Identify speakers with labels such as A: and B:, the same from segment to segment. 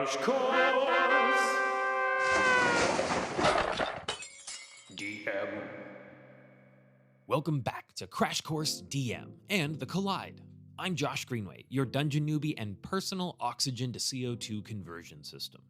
A: Crash Course DM.
B: Welcome back to Crash Course DM and The Collide. I'm Josh Greenway, your dungeon newbie and personal oxygen to CO2 conversion system.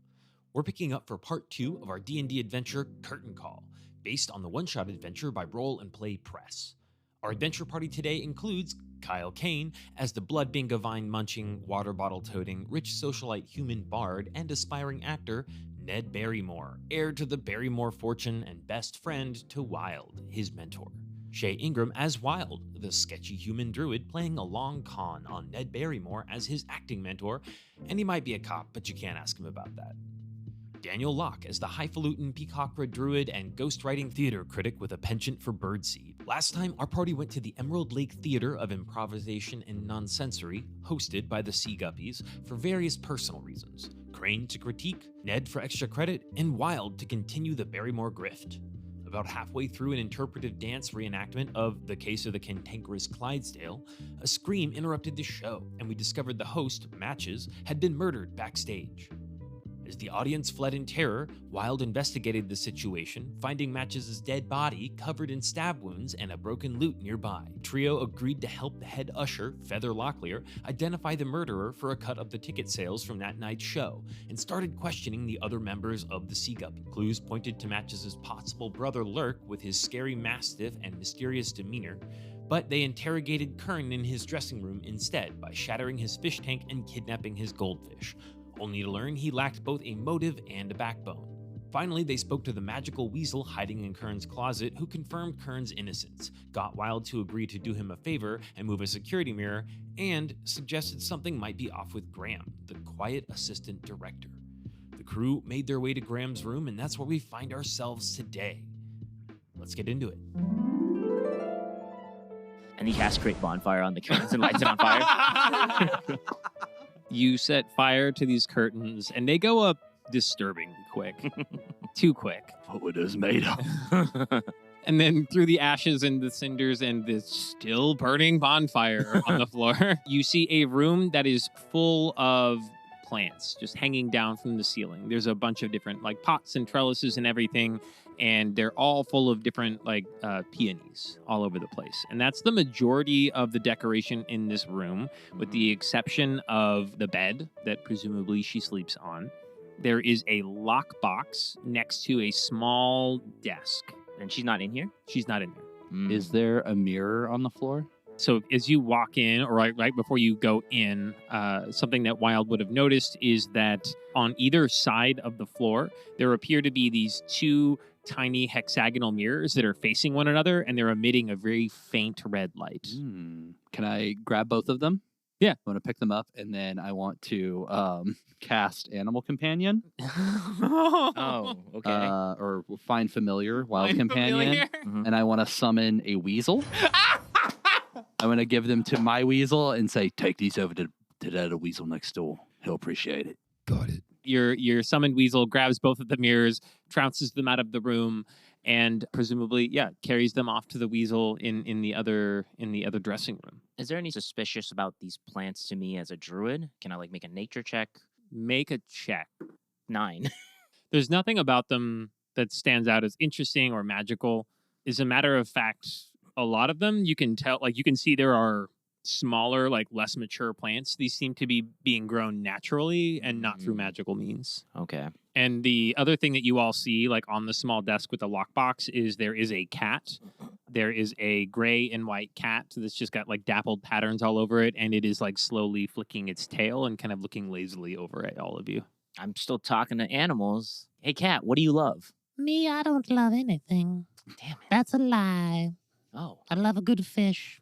B: We're picking up for part 2 of our D&D adventure, Curtain Call, based on the one-shot adventure by Roll and Play Press. Our adventure party today includes Kyle Kane as the blood binga vine munching, water bottle toting, rich socialite human bard and aspiring actor Ned Barrymore, heir to the Barrymore fortune and best friend to Wylde, his mentor. Shea Ingram as Wylde, the sketchy human druid playing a long con on Ned Barrymore as his acting mentor, and he might be a cop, but you can't ask him about that. Daniel Locke as the highfalutin Peacockra Druid and ghostwriting theater critic with a penchant for birdseed. Last time, our party went to the Emerald Lake Theater of Improvisation and Nonsensory, hosted by the Sea Guppies, for various personal reasons. Crane to critique, Ned for extra credit, and Wylde to continue the Barrymore grift. About halfway through an interpretive dance reenactment of The Case of the Cantankerous Clydesdale, a scream interrupted the show, and we discovered the host, Matches, had been murdered backstage. As the audience fled in terror, Wylde investigated the situation, finding Matches' dead body covered in stab wounds and a broken lute nearby. The trio agreed to help the head usher, Feather Locklear, identify the murderer for a cut of the ticket sales from that night's show, and started questioning the other members of the Sea Guppy. Clues pointed to Matches' possible brother Lurk with his scary mastiff and mysterious demeanor, but they interrogated Kern in his dressing room instead by shattering his fish tank and kidnapping his goldfish, only to learn he lacked both a motive and a backbone. Finally, they spoke to the magical weasel hiding in Kern's closet, who confirmed Kern's innocence, got Wylde to agree to do him a favor and move a security mirror, and suggested something might be off with Graham, the quiet assistant director. The crew made their way to Graham's room, and that's where we find ourselves today. Let's get into it.
C: And he has to create bonfire on the curtains and lights it on fire.
D: You set fire to these curtains, and they go up disturbingly quick. Too quick.
E: What it is made of.
D: And then through the ashes and the cinders and the still burning bonfire on the floor, you see a room that is full of plants just hanging down from the ceiling. There's a bunch of different pots and trellises and everything, and they're all full of different peonies all over the place. And that's the majority of the decoration in this room, with the exception of the bed that presumably she sleeps on. There is a lockbox next to a small desk.
C: And she's not in here?
D: She's not in there.
E: Is there a mirror on the floor?
D: So as you walk in, or right before you go in, something that Wylde would have noticed is that on either side of the floor, there appear to be these two tiny hexagonal mirrors that are facing one another, and they're emitting a very faint red light.
E: Can I grab both of them?
D: Yeah.
E: I want to pick them up, and then I want to cast Animal Companion.
C: Oh, okay.
E: Or Find Familiar, Wild Companion. And I want to summon a weasel. I'm going to give them to my weasel and say, take these over to that weasel next door. He'll appreciate it.
F: Got it.
D: Your summoned weasel grabs both of the mirrors, trounces them out of the room, and presumably, carries them off to the weasel in the other dressing room.
C: Is there any suspicious about these plants to me as a druid? Can I make a nature check?
D: Make a check.
C: 9.
D: There's nothing about them that stands out as interesting or magical. As a matter of fact, a lot of them you can tell, you can see there are smaller, less mature plants. These seem to be being grown naturally and not through magical means.
C: Okay.
D: And the other thing that you all see, on the small desk with the lockbox, is there is a cat. There is a gray and white cat that's just got dappled patterns all over it, and it is slowly flicking its tail and kind of looking lazily over at all of you.
C: I'm still talking to animals. Hey, cat, what do you love?
G: Me, I don't love anything.
C: Damn it.
G: That's a lie.
C: Oh.
G: I love a good fish.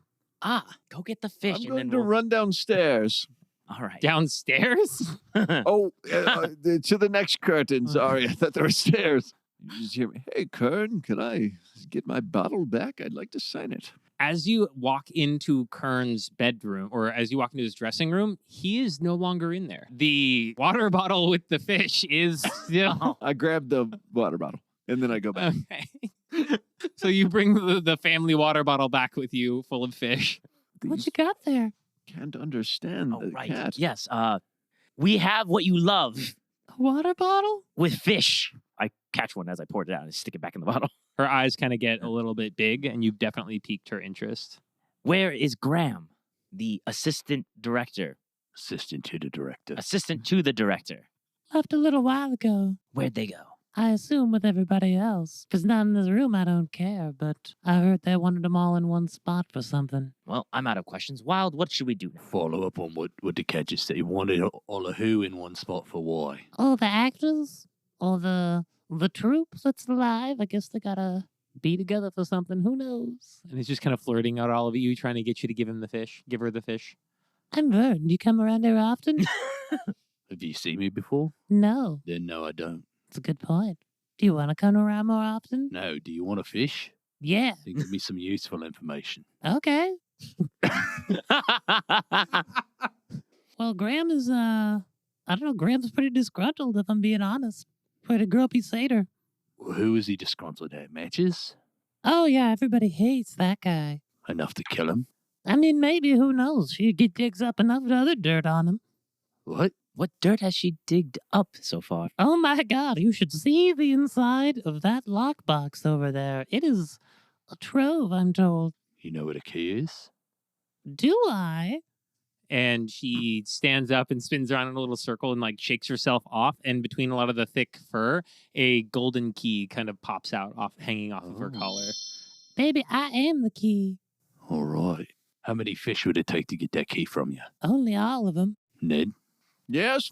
C: Go get the fish.
F: I'm
C: and
F: going
C: then
F: to
C: we'll...
F: run downstairs.
C: All right.
D: Downstairs?
F: To the next curtain. Sorry, I thought there were stairs. You just hear me. Hey, Kern, can I get my bottle back? I'd like to sign it.
D: As you walk into Kern's bedroom, or as you walk into his dressing room, he is no longer in there. The water bottle with the fish is still...
F: I grab the water bottle, and then I go back.
D: Okay. So you bring the family water bottle back with you, full of fish.
G: What you got there?
F: Can't understand the cat.
C: Yes. We have what you love.
G: A water bottle?
C: with fish. I catch one as I pour it out and stick it back in the bottle.
D: Her eyes kind of get a little bit big, and you've definitely piqued her interest.
C: Where is Graham, the assistant director?
E: Assistant to the director.
C: Assistant to the director.
G: Left a little while ago.
C: Where'd they go?
G: I assume with everybody else. If it's not in this room, I don't care, but I heard they wanted them all in one spot for something.
C: Well, I'm out of questions. Wylde, what should we do now?
E: Follow up on what the cat just said. He wanted all of who in one spot for why.
G: All the actors? All the troupe that's alive? I guess they gotta be together for something. Who knows?
D: And he's just kind of flirting at all of you, trying to get you to give her the fish.
G: I'm Vern. Do you come around here often?
E: Have you seen me before?
G: No.
E: Then no, I don't.
G: That's a good point. Do you want to come around more often?
E: No, do you want a fish?
G: Yeah.
E: Then give me some useful information.
G: Okay. Well, Graham is, I don't know, Graham's pretty disgruntled, if I'm being honest. Pretty grumpy satyr.
E: Well, who is he disgruntled at? Matches?
G: Oh, yeah, everybody hates that guy.
E: Enough to kill him?
G: I mean, maybe, who knows? She digs up enough other dirt on him.
E: What?
C: What dirt has she digged up so far?
G: Oh my God, you should see the inside of that lockbox over there. It is a trove, I'm told.
E: You know what a key is?
G: Do I?
D: And she stands up and spins around in a little circle and like shakes herself off. And between a lot of the thick fur, a golden key kind of pops out hanging off of her collar.
G: Baby, I am the key.
E: All right. How many fish would it take to get that key from you?
G: Only all of them.
E: Ned,
F: Yes?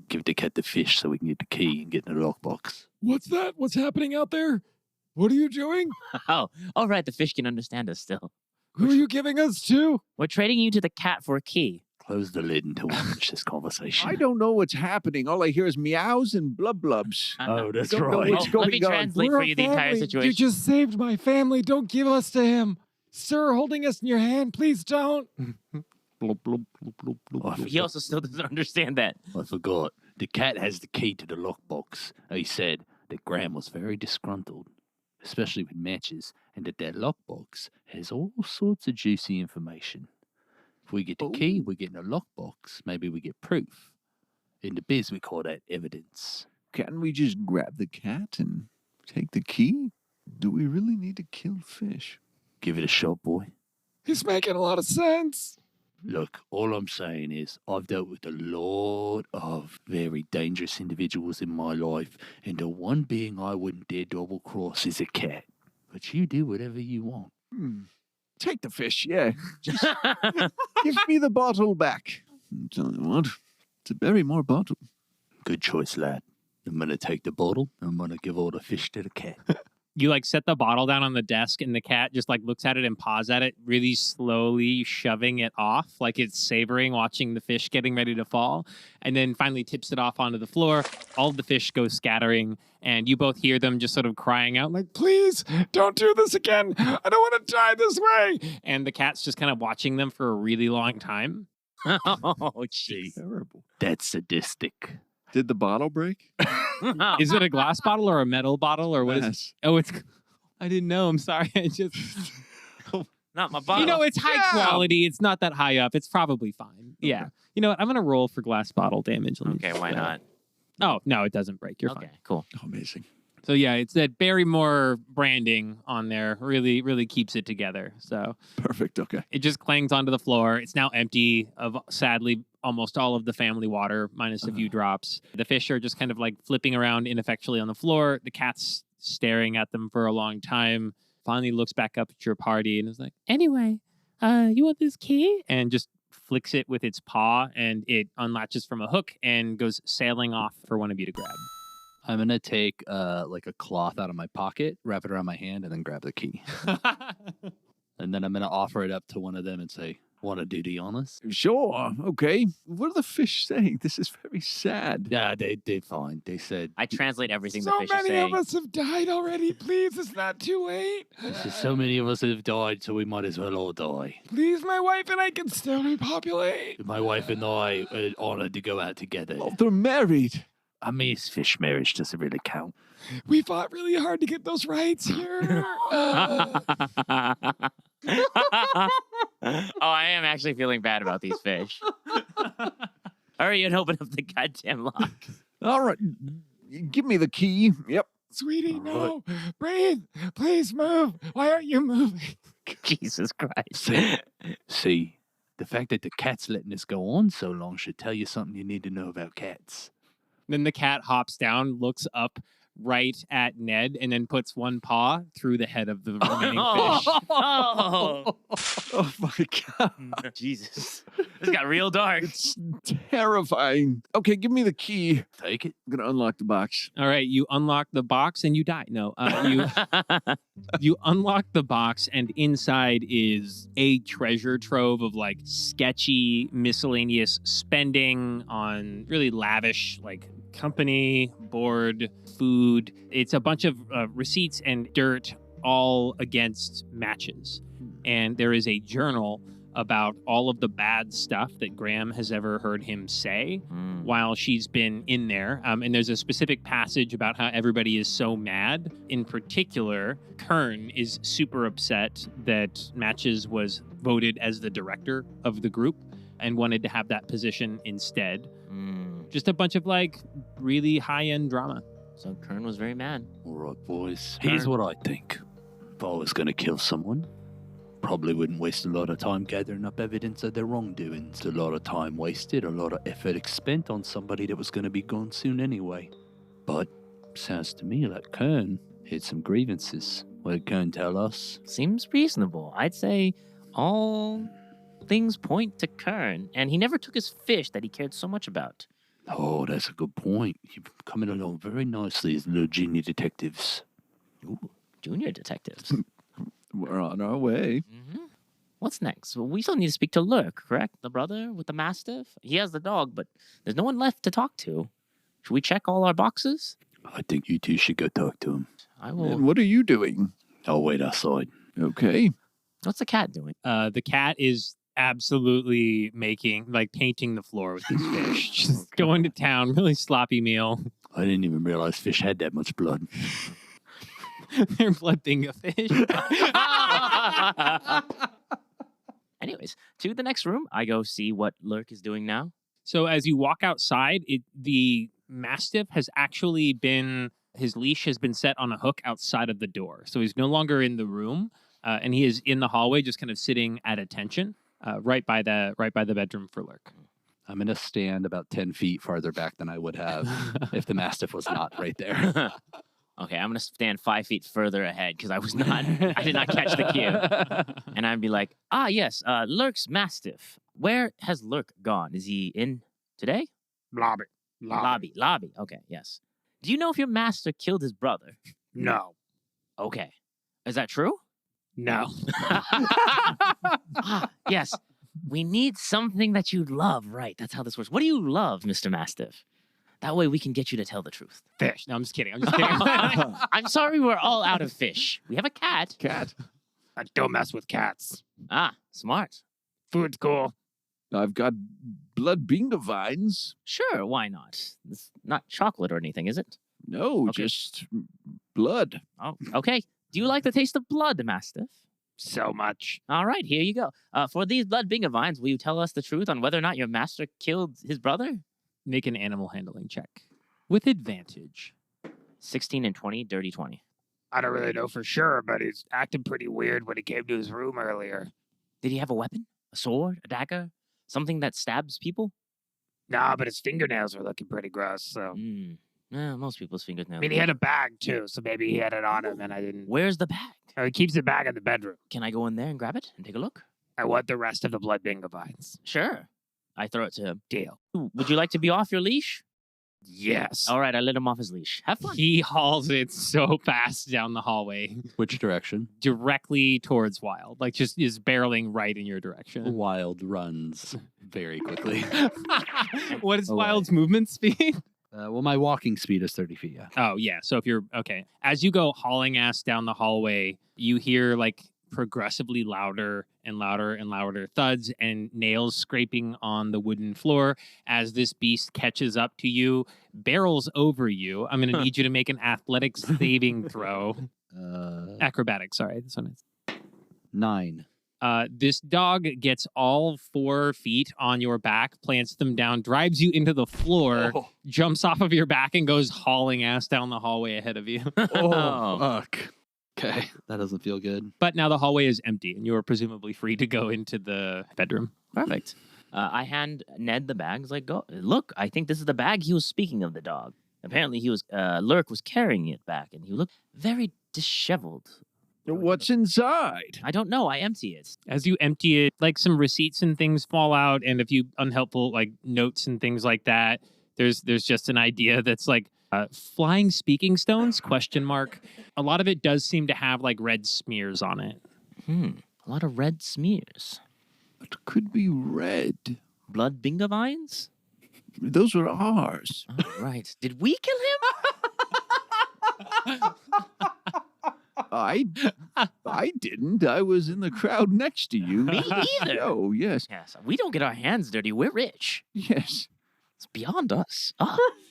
E: give the cat the fish so we can get the key and get in the lockbox.
A: What's that? What's happening out there? What are you doing?
C: Oh, all right. The fish can understand us still.
A: Who are you giving us to?
C: We're trading you to the cat for a key.
E: Close the lid until we finish this conversation.
F: I don't know what's happening. All I hear is meows and blub blubs.
E: Oh, that's
F: Don't know
E: right.
F: what's
C: Let me
F: going on.
C: translate
A: We're
C: for
A: a
C: you the entire
A: family.
C: situation.
A: You just saved my family. Don't give us to him. Sir, holding us in your hand, please don't.
D: Bloop, bloop, bloop, bloop, bloop,
E: Oh, I
D: bloop.
C: He also still doesn't understand that.
E: I forgot. The cat has the key to the lockbox. He said that Graham was very disgruntled, especially with matches, and that lockbox has all sorts of juicy information. If we get the key, we get in a lockbox. Maybe we get proof. In the biz, we call that evidence.
F: Can't we just grab the cat and take the key? Do we really need to kill fish?
E: Give it a shot, boy.
A: He's making a lot of sense.
E: Look, all I'm saying is I've dealt with a lot of very dangerous individuals in my life, and the one being I wouldn't dare double cross is a cat. But you do whatever you want.
F: Take the fish, yeah. Just give me the bottle back. I'll tell you what, it's a Barrymore bottle.
E: Good choice, lad. I'm gonna take the bottle. I'm gonna give all the fish to the cat.
D: You like set the bottle down on the desk, and the cat just like looks at it and paws at it, really slowly shoving it off, like it's savoring watching the fish getting ready to fall, and then finally tips it off onto the floor. All of the fish go scattering, and you both hear them just sort of crying out, like,
A: Please, don't do this again. I don't want to die this way.
D: and the cat's just kind of watching them for a really long time.
C: Oh, jeez.
F: Terrible.
E: That's sadistic.
F: Did the bottle break?
D: Is it a glass bottle or a metal bottle or what is it?
F: Yes.
D: Oh, it's. I didn't know. I'm sorry. I just.
C: Not my bottle.
D: You know, it's high
F: Yeah.
D: quality. It's not that high up. It's probably fine. Yeah. You know what? I'm going to roll for glass bottle damage. Let me
C: Okay,
D: just,
C: why not?
D: Oh, no, it doesn't break. You're
C: Okay,
D: fine.
C: cool.
F: Oh, amazing.
D: So, yeah, it's that Barrymore branding on there really, really keeps it together. So
F: Perfect. Okay.
D: it just clangs onto the floor. It's now empty of, sadly, almost all of the family water, minus a few drops. The fish are just kind of like flipping around ineffectually on the floor. The cat's staring at them for a long time. Finally looks back up at your party and is like,
G: Anyway, you want this key?
D: and just flicks it with its paw, and it unlatches from a hook and goes sailing off for one of you to grab.
E: I'm gonna take like a cloth out of my pocket, wrap it around my hand, and then grab the key. And then I'm gonna offer it up to one of them and say, "Want to do the honors?"
F: Sure. Okay. What are the fish saying? This is very sad.
E: Yeah, they fine. They said,
C: I translate everything
A: So
C: the fish is
A: many
C: saying.
A: of us have died already. Please, it's not too late.
E: so many of us have died, so we might as well all die.
A: Please, my wife and I can still repopulate.
E: My wife and I are honored to go out together.
F: Well, they're married.
E: I mean, it's fish marriage doesn't really count.
A: We fought really hard to get those rights here.
C: Oh, I am actually feeling bad about these fish. Hurry and open up the goddamn lock.
F: All right. Give me the key. Yep.
A: Sweetie, no. Breathe. Please move. Why aren't you moving?
C: Jesus Christ.
E: See, the fact that the cat's letting us go on so long should tell you something you need to know about cats.
D: Then the cat hops down, looks up right at Ned, and then puts one paw through the head of the remaining fish.
C: Oh,
F: Oh my God.
C: Jesus. This got real dark.
F: It's terrifying. Okay, give me the key.
E: Take it.
F: I'm going to unlock the box.
D: All right, you unlock the box and you die. No, you unlock the box, and inside is a treasure trove of like sketchy, miscellaneous spending on really lavish, like company, board, food. It's a bunch of receipts and dirt all against matches. And there is a journal about all of the bad stuff that Graham has ever heard him say while she's been in there. And there's a specific passage about how everybody is so mad. In particular, Kern is super upset that Matches was voted as the director of the group and wanted to have that position instead. Just a bunch of like really high-end drama.
C: So Kern was very mad.
E: All right, boys. Here's what I think. If I was going to kill someone, probably wouldn't waste a lot of time gathering up evidence of their wrongdoings. A lot of time wasted, a lot of effort expended on somebody that was going to be gone soon anyway. But sounds to me like Kern had some grievances. What did Kern tell us?
C: Seems reasonable. I'd say all things point to Kern, and he never took his fish that he cared so much about.
E: Oh, that's a good point. You're coming along very nicely as little junior detectives.
C: Ooh, junior detectives.
F: We're on our way.
C: What's next? Well, we still need to speak to Lurk, correct? The brother with the mastiff? He has the dog, but there's no one left to talk to. Should we check all our boxes?
E: I think you two should go talk to him.
C: I will.
F: And what are you doing?
E: I'll wait outside.
F: Okay.
C: What's the cat doing?
D: The cat is absolutely painting the floor with his fish. Just going to town, really sloppy meal.
E: I didn't even realize fish had that much blood.
D: They're blood binga fish.
C: Anyways, to the next room. I go see what Lurk is doing now.
D: So as you walk outside, the mastiff has actually his leash has been set on a hook outside of the door. So he's no longer in the room, and he is in the hallway, just kind of sitting at attention, right by the bedroom for Lurk.
E: I'm going to stand about 10 feet farther back than I would have if the mastiff was not right there.
C: Okay, I'm going to stand 5 feet further ahead because I did not catch the cue. And I'd be like, yes, Lurk's mastiff. Where has Lurk gone? Is he in today?
A: Lobby.
C: Lobby. Okay, yes. Do you know if your master killed his brother?
A: No.
C: Okay. Is that true?
A: No.
C: Yes. We need something that you love. Right, that's how this works. What do you love, Mr. Mastiff? That way we can get you to tell the truth.
D: Fish. No, I'm just kidding.
C: I'm sorry we're all out of fish. We have a cat.
A: I don't mess with cats.
C: Smart.
A: Food's cool.
F: I've got blood binga vines.
C: Sure, why not? It's not chocolate or anything, is it?
F: No,
C: Okay.
F: just blood.
C: Oh, okay. Do you like the taste of blood, Mastiff?
A: So much.
C: All right, here you go. For these blood binga vines, will you tell us the truth on whether or not your master killed his brother?
D: Make an animal handling check with advantage.
C: 16 and 20, dirty 20.
A: I don't really know for sure, but he's acting pretty weird when he came to his room earlier.
C: Did he have a weapon? A sword? A dagger? Something that stabs people?
A: Nah, but his fingernails were looking pretty gross, so.
C: Most people's fingernails.
A: I mean, he had a bag, too, so maybe he had it on him, and I didn't.
C: Where's the bag?
A: He keeps the bag in the bedroom.
C: Can I go in there and grab it and take a look?
A: I want the rest of the blood bingo vines.
C: Sure. I throw it to him.
A: Deal.
C: Ooh, would you like to be off your leash?
A: Yes.
C: All right, I let him off his leash. Have fun.
D: He hauls it so fast down the hallway,
E: Which direction?
D: directly towards Wylde. Like, just is barreling right in your direction.
E: Wylde runs very quickly.
D: What is
E: Away.
D: Wylde's movement speed?
E: Well, my walking speed is 30 feet, yeah.
D: Oh, yeah. So if you're okay, as you go hauling ass down the hallway, you hear like progressively louder and louder and louder thuds and nails scraping on the wooden floor as this beast catches up to you, barrels over you. I'm going to need you to make an athletics saving throw. Acrobatics, sorry. This one is.
E: 9.
D: This dog gets all 4 feet on your back, plants them down, drives you into the floor, jumps off of your back, and goes hauling ass down the hallway ahead of you.
E: Oh, fuck. Okay, that doesn't feel good.
D: But now the hallway is empty, and you are presumably free to go into the bedroom.
C: Perfect. I hand Ned the bag. Like, go look. I think this is the bag he was speaking of. The dog. Apparently, Lurk was carrying it back, and he looked very disheveled.
F: What's inside?
C: I don't know. I empty it.
D: As you empty it, like some receipts and things fall out, and a few unhelpful like notes and things like that. There's just an idea that's like flying speaking stones ? A lot of it does seem to have like red smears on it.
C: A lot of red smears.
F: It could be red.
C: Blood binga vines?
F: Those were ours.
C: Oh, right. Did we kill him?
F: I didn't. I was in the crowd next to you.
C: Me either.
F: Oh, yes.
C: Yes. We don't get our hands dirty. We're rich.
F: Yes.
C: It's beyond us.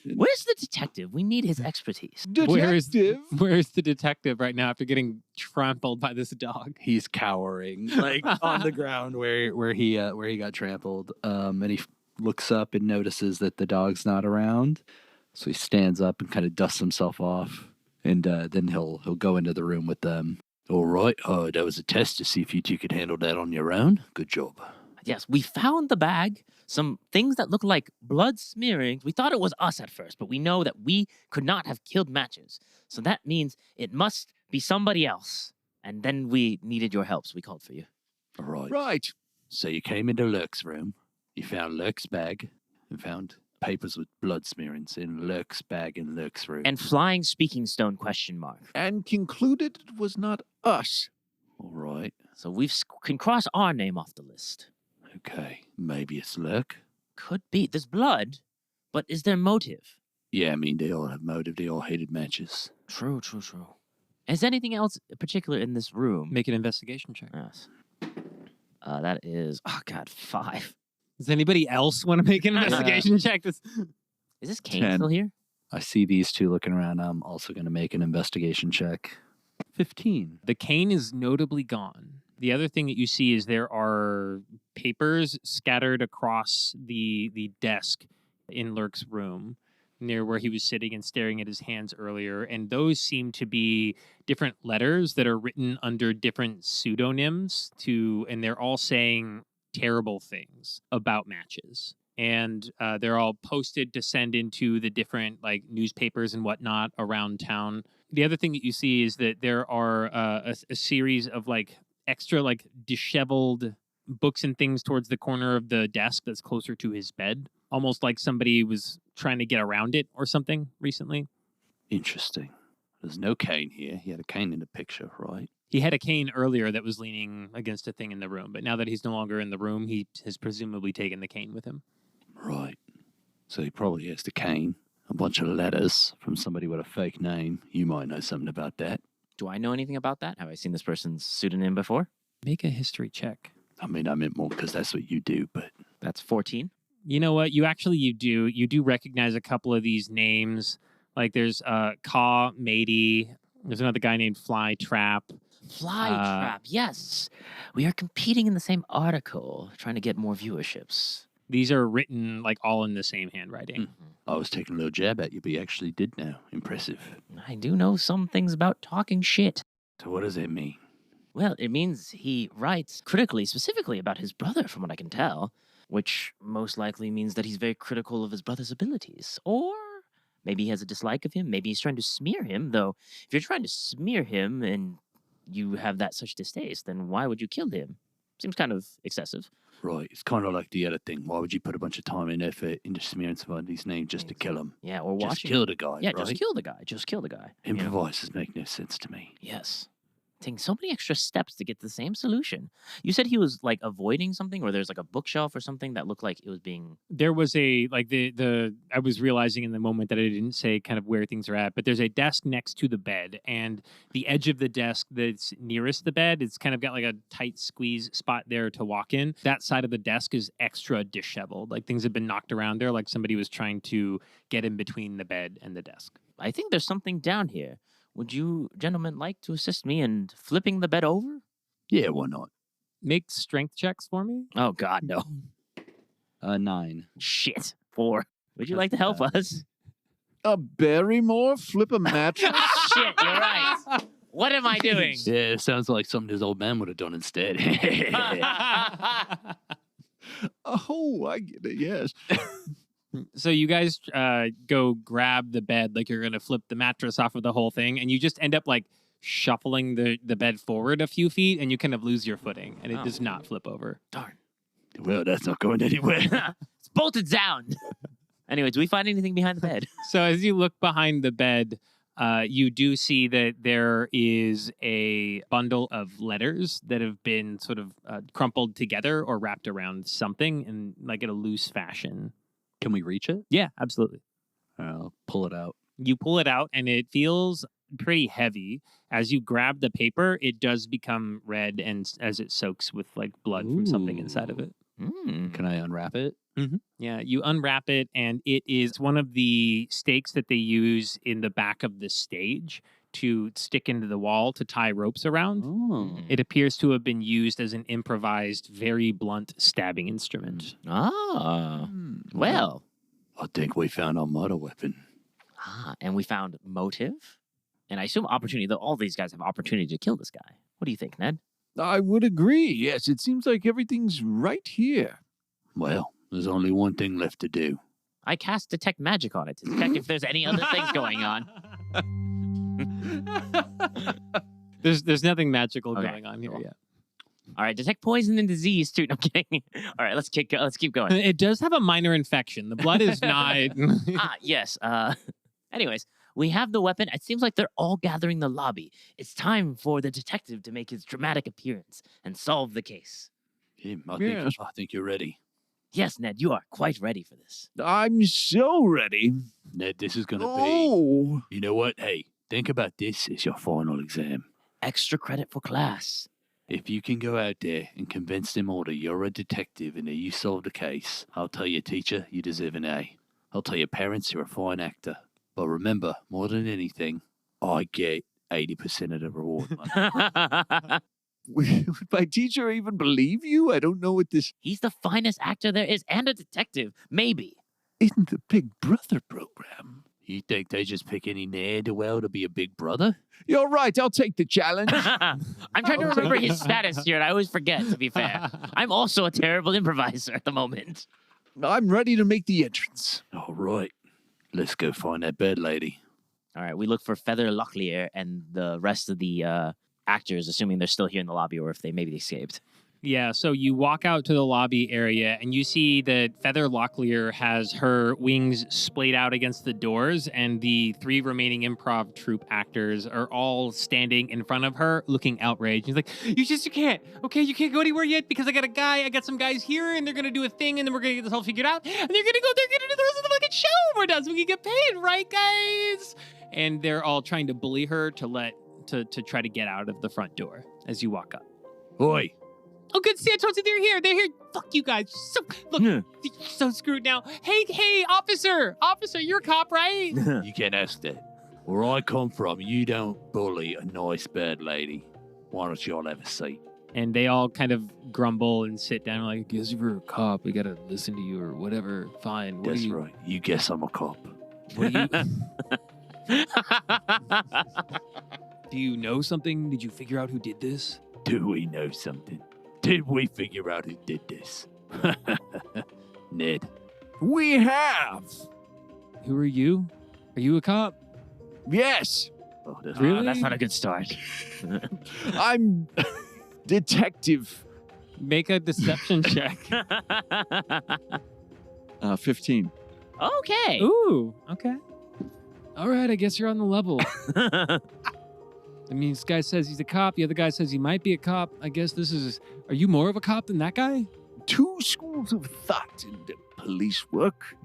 C: Where's the detective? We need his expertise.
F: Detective.
D: Where's the detective right now after getting trampled by this dog?
E: He's cowering, like on the ground where he got trampled. And he looks up and notices that the dog's not around. So he stands up and kind of dusts himself off, and then he'll go into the room with them. All right. That was a test to see if you two could handle that on your own. Good job.
C: Yes, we found the bag. Some things that look like blood smearing. We thought it was us at first, but we know that we could not have killed Matches. So that means it must be somebody else. And then we needed your help, so we called for you.
E: All right.
F: Right.
E: So you came into Lurk's room. You found Lurk's bag and found papers with blood smearings in Lurk's bag in Lurk's room.
C: And flying speaking stone ?
F: And concluded it was not us.
E: All right.
C: So we can cross our name off the list.
E: Okay. Maybe it's Lurk.
C: Could be. There's blood, but is there motive?
E: Yeah, I mean, they all have motive. They all hated Matches.
C: True. Is there anything else particular in this room?
D: Make an investigation check.
C: Yes. That is, 5.
D: Does anybody else want to make an investigation check?
C: Is this Kane
F: 10.
C: still here?
E: I see these two looking around. I'm also going to make an investigation check. 15.
D: The cane is notably gone. The other thing that you see is there are papers scattered across the desk in Lurk's room near where he was sitting and staring at his hands earlier. And those seem to be different letters that are written under different pseudonyms and they're all saying terrible things about Matches. And they're all posted to send into the different like newspapers and whatnot around town. The other thing that you see is that there are a series of like extra like disheveled books and things towards the corner of the desk that's closer to his bed, almost like somebody was trying to get around it or something recently.
E: Interesting. There's no cane here. He had a cane in the picture, right?
D: He had a cane earlier that was leaning against a thing in the room, but now that he's no longer in the room, he has presumably taken the cane with him.
E: Right. So he probably has the cane, a bunch of letters from somebody with a fake name. You might know something about that.
C: Do I know anything about that? Have I seen this person's pseudonym before?
D: Make a history check.
E: I mean, I meant more because that's what you do, but...
C: That's 14.
D: You know what? You do recognize a couple of these names. Like there's Caw Matey. There's another guy named Fly Trap.
C: Fly Trap, yes. We are competing in the same article, trying to get more viewerships.
D: These are written like all in the same handwriting.
E: I was taking a little jab at you, but you actually did know. Impressive.
C: I do know some things about talking shit.
E: So what does it mean?
C: Well, it means he writes critically, specifically about his brother, from what I can tell, which most likely means that he's very critical of his brother's abilities. Or maybe he has a dislike of him. Maybe he's trying to smear him, though if you're trying to smear him and you have that such distaste, then why would you kill him? Seems kind of excessive.
E: Right. It's kind of like the other thing. Why would you put a bunch of time and effort into smearing somebody's name just to kill him?
C: Yeah, or
E: Just
C: watching.
E: kill the guy,
C: Yeah,
E: right?
C: just kill the guy. Just kill the guy. You know?
E: Improvises make no sense to me.
C: Yes. Taking so many extra steps to get the same solution. You said he was like avoiding something, or there's like a bookshelf or something that looked like it was being.
D: There was a like I was realizing in the moment that I didn't say kind of where things are at, but there's a desk next to the bed, and the edge of the desk that's nearest the bed, it's kind of got like a tight squeeze spot there to walk in. That side of the desk is extra disheveled, like things have been knocked around there, like somebody was trying to get in between the bed and the desk.
C: I think there's something down here. Would you gentlemen like to assist me in flipping the bed over?
E: Yeah, why not?
D: Make strength checks for me.
C: Oh, God, no.
E: 9.
C: Shit. 4. Would you like to help us?
F: A Barrymore flip a mattress?
C: Shit, you're right. What am I doing?
E: Yeah, it sounds like something his old man would have done instead.
F: Oh, I get it, yes.
D: So you guys go grab the bed like you're going to flip the mattress off of the whole thing, and you just end up like shuffling the bed forward a few feet, and you kind of lose your footing, and it does not flip over.
C: Darn.
E: Well, that's not going anywhere.
C: It's bolted down. Anyway, do we find anything behind the bed?
D: So as you look behind the bed, you do see that there is a bundle of letters that have been sort of crumpled together or wrapped around something in like in a loose fashion.
E: Can we reach it?
D: Yeah, absolutely.
E: I'll pull it out.
D: You pull it out and it feels pretty heavy. As you grab the paper, it does become red and as it soaks with like blood from something inside of it.
E: Can I unwrap it?
D: Mm-hmm. Yeah, you unwrap it, and it is one of the stakes that they use in the back of the stage to stick into the wall to tie ropes around.
E: Oh.
D: It appears to have been used as an improvised, very blunt stabbing instrument.
C: Ah, well.
E: I think we found our murder weapon.
C: And we found motive, and I assume opportunity, though all these guys have opportunity to kill this guy. What do you think, Ned?
F: I would agree, yes. It seems like everything's right here.
E: Well, there's only one thing left to do.
C: I cast detect magic on it to detect if there's any other things going on.
D: There's nothing magical
C: Okay,
D: going on here
C: cool.
D: yet.
C: All right, detect poison and disease too. No, I'm kidding. All right, let's keep going.
D: It does have a minor infection. The blood is not.
C: Yes. Anyways, we have the weapon. It seems like they're all gathering in the lobby. It's time for the detective to make his dramatic appearance and solve the case.
E: Yeah,
F: Yeah.
E: I think you're ready.
C: Yes, Ned, you are quite ready for this.
F: I'm so ready.
E: Ned, this is going to
F: Oh,
E: be... You know what? Hey, think about this as your final exam.
C: Extra credit for class.
E: If you can go out there and convince them all that you're a detective and that you solved the case, I'll tell your teacher you deserve an A. I'll tell your parents you're a fine actor. But remember, more than anything, I get 80% of the reward money.
F: would my teacher even believe you? I don't know what this...
C: He's the finest actor there is and a detective. Maybe.
F: In the Big Brother program.
E: You think they just pick any ne'er-do-well to be a big brother?
F: You're right, I'll take the challenge.
C: I'm trying to remember his status here, and I always forget, to be fair. I'm also a terrible improviser at the moment.
F: I'm ready to make the entrance.
E: All right. Let's go find that bed lady.
C: All right, we look for Feather Locklear and the rest of the actors, assuming they're still here in the lobby or if they maybe escaped.
D: Yeah, so you walk out to the lobby area and you see that Feather Locklear has her wings splayed out against the doors, and the 3 remaining improv troupe actors are all standing in front of her looking outraged. He's like, you can't, okay? You can't go anywhere yet because I got some guys here and they're going to do a thing and then we're going to get this all figured out and they're going to do the rest of the fucking show when we're done so we can get paid, right, guys? And they're all trying to bully her to try to get out of the front door as you walk up.
E: Oi!
D: Oh, good. See, I told you they're here. They're here. Fuck you guys. Look, you're so screwed now. Hey, officer, you're a cop, right?
E: You can't ask that. Where I come from, you don't bully a nice bed lady. Why don't you all have a seat?
D: And they all kind of grumble and sit down like, I guess if you're a cop, we got to listen to you or whatever. Fine. What
E: That's
D: do you,
E: right. You guess I'm a cop.
D: What do you... Do you know something? Did you figure out who did this?
E: Do we know something? Did we figure out who did this? Ned.
F: We have.
D: Who are you? Are you a cop?
F: Yes,
E: Oh, that's
D: Really?
C: That's not a good start.
F: I'm detective.
D: Make a deception check.
F: 15.
C: Okay.
D: Ooh, okay. All right, I guess you're on the level. I mean, this guy says he's a cop. The other guy says he might be a cop. I guess this is... Are you more of a cop than that guy?
F: 2 schools of thought in the police work.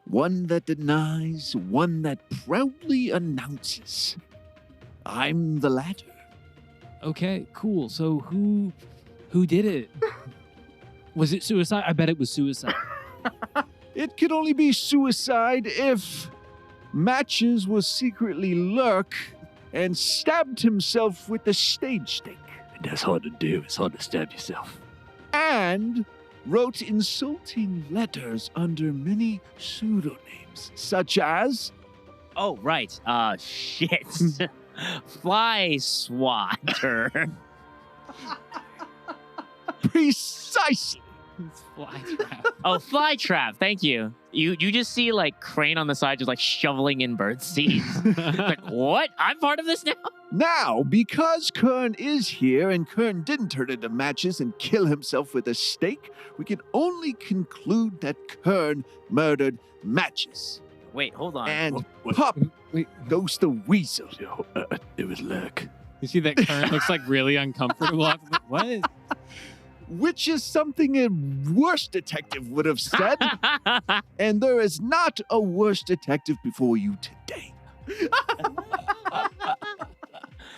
F: One that denies, one that proudly announces. I'm the latter.
D: Okay, cool. So who did it? Was it suicide? I bet it was suicide.
F: It could only be suicide if Matches was secretly lurk and stabbed himself with the stage stake.
E: That's hard to do. It's hard to stab yourself.
F: And wrote insulting letters under many pseudonyms, such as
C: Oh, right. Shit. Fly swatter.
F: precisely.
D: It's fly trap.
C: Oh, fly trap. Thank you. You just see like Crane on the side just like shoveling in bird seeds. It's like, what? I'm part of this now?
F: Now, because Kern is here and Kern didn't turn into matches and kill himself with a stake, we can only conclude that Kern murdered Matches.
C: Wait, hold on.
F: And Pup
A: Wait,
F: goes the weasel.
E: It was Lurk.
D: You see that Kern looks like really uncomfortable. After that? What?
F: Which is something a worse detective would have said. And there is not a worse detective before you today.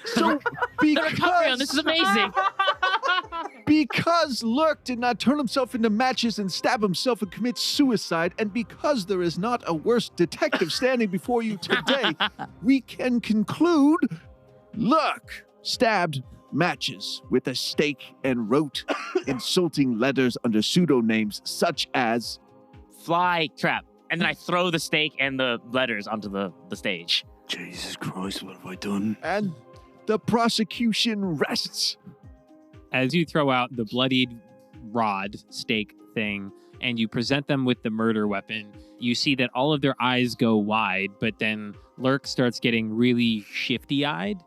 F: So,
C: The recovery on this is amazing.
F: because Lurk did not turn himself into Matches and stab himself and commit suicide, and because there is not a worse detective standing before you today, we can conclude Lurk stabbed Matches with a stake and wrote insulting letters under pseudonyms such as
C: Fly trap. And then I throw the stake and the letters onto the stage.
E: Jesus Christ, what have I done?
F: and the prosecution rests.
D: As you throw out the bloodied rod stake thing and you present them with the murder weapon, you see that all of their eyes go wide, but then Lurk starts getting really shifty-eyed,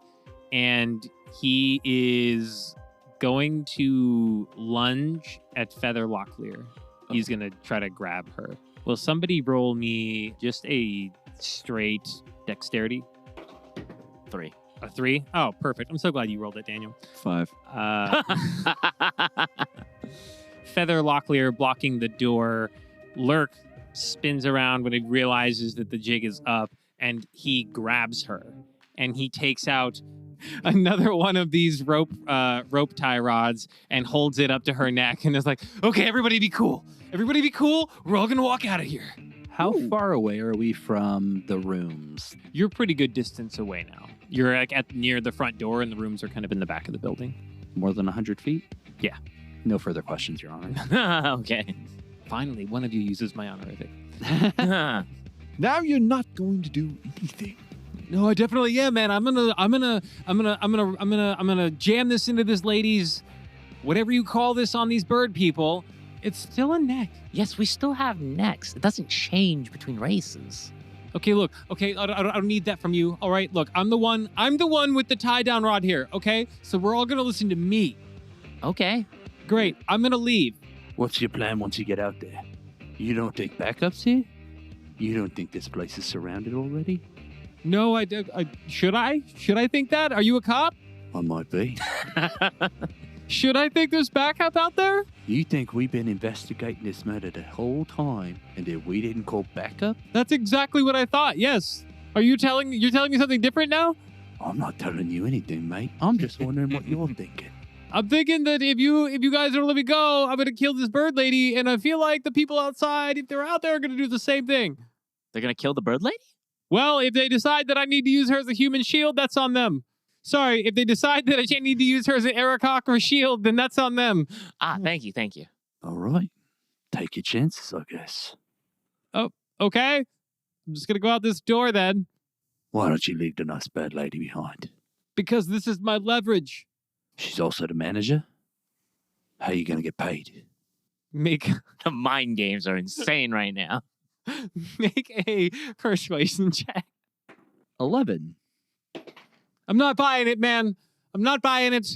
D: and he is going to lunge at Feather Locklear. He's going to try to grab her. Will somebody roll me just a straight dexterity?
C: 3.
D: A 3? Oh, perfect. I'm so glad you rolled it, Daniel.
A: 5.
D: Feather Locklear blocking the door. Lurk spins around when he realizes that the jig is up, and he grabs her. And he takes out another one of these rope tie rods and holds it up to her neck and is like, okay, everybody be cool. Everybody be cool. We're all going to walk out of here.
E: How far away are we from the rooms?
D: You're pretty good distance away now. You're like near the front door, and the rooms are kind of in the back of the building.
E: More than 100 feet?
D: Yeah.
E: No further questions, Your Honor.
C: Okay.
D: Finally, one of you uses my honorific.
F: Now you're not going to do anything.
D: No, I definitely am, man. I'm gonna jam this into this lady's, whatever you call this on these bird people. It's still a neck.
C: Yes, we still have necks. It doesn't change between races.
D: Okay, look. Okay, I don't need that from you. All right, look. I'm the one with the tie down rod here. Okay, so we're all gonna listen to me.
C: Okay.
D: Great. I'm gonna leave.
E: What's your plan once you get out there? You don't think backups here? You don't think this place is surrounded already?
D: No, should I? Should I think that? Are you a cop?
E: I might be.
D: Should I think there's backup out there?
E: You think we've been investigating this murder the whole time and that we didn't call backup?
D: That's exactly what I thought. Yes. You're telling me something different now?
E: I'm not telling you anything, mate. I'm just wondering what you're thinking.
D: I'm thinking that if you guys don't let me go, I'm gonna kill this bird lady, and I feel like the people outside, if they're out there, are gonna do the same thing.
C: They're going to kill the bird lady?
D: Well, if they decide that I need to use her as a human shield, that's on them. Sorry, if they decide that I need to use her as an Peacockra shield, then that's on them.
C: Thank you.
E: All right. Take your chances, I guess.
D: Oh, okay. I'm just gonna go out this door then,
E: Why don't you leave the nice bird lady behind?
D: because this is my leverage.
E: She's also the manager. How are you going to get paid?
D: Make
C: The mind games are insane right now.
D: a persuasion check.
E: 11.
D: I'm not buying it, man. I'm not buying it.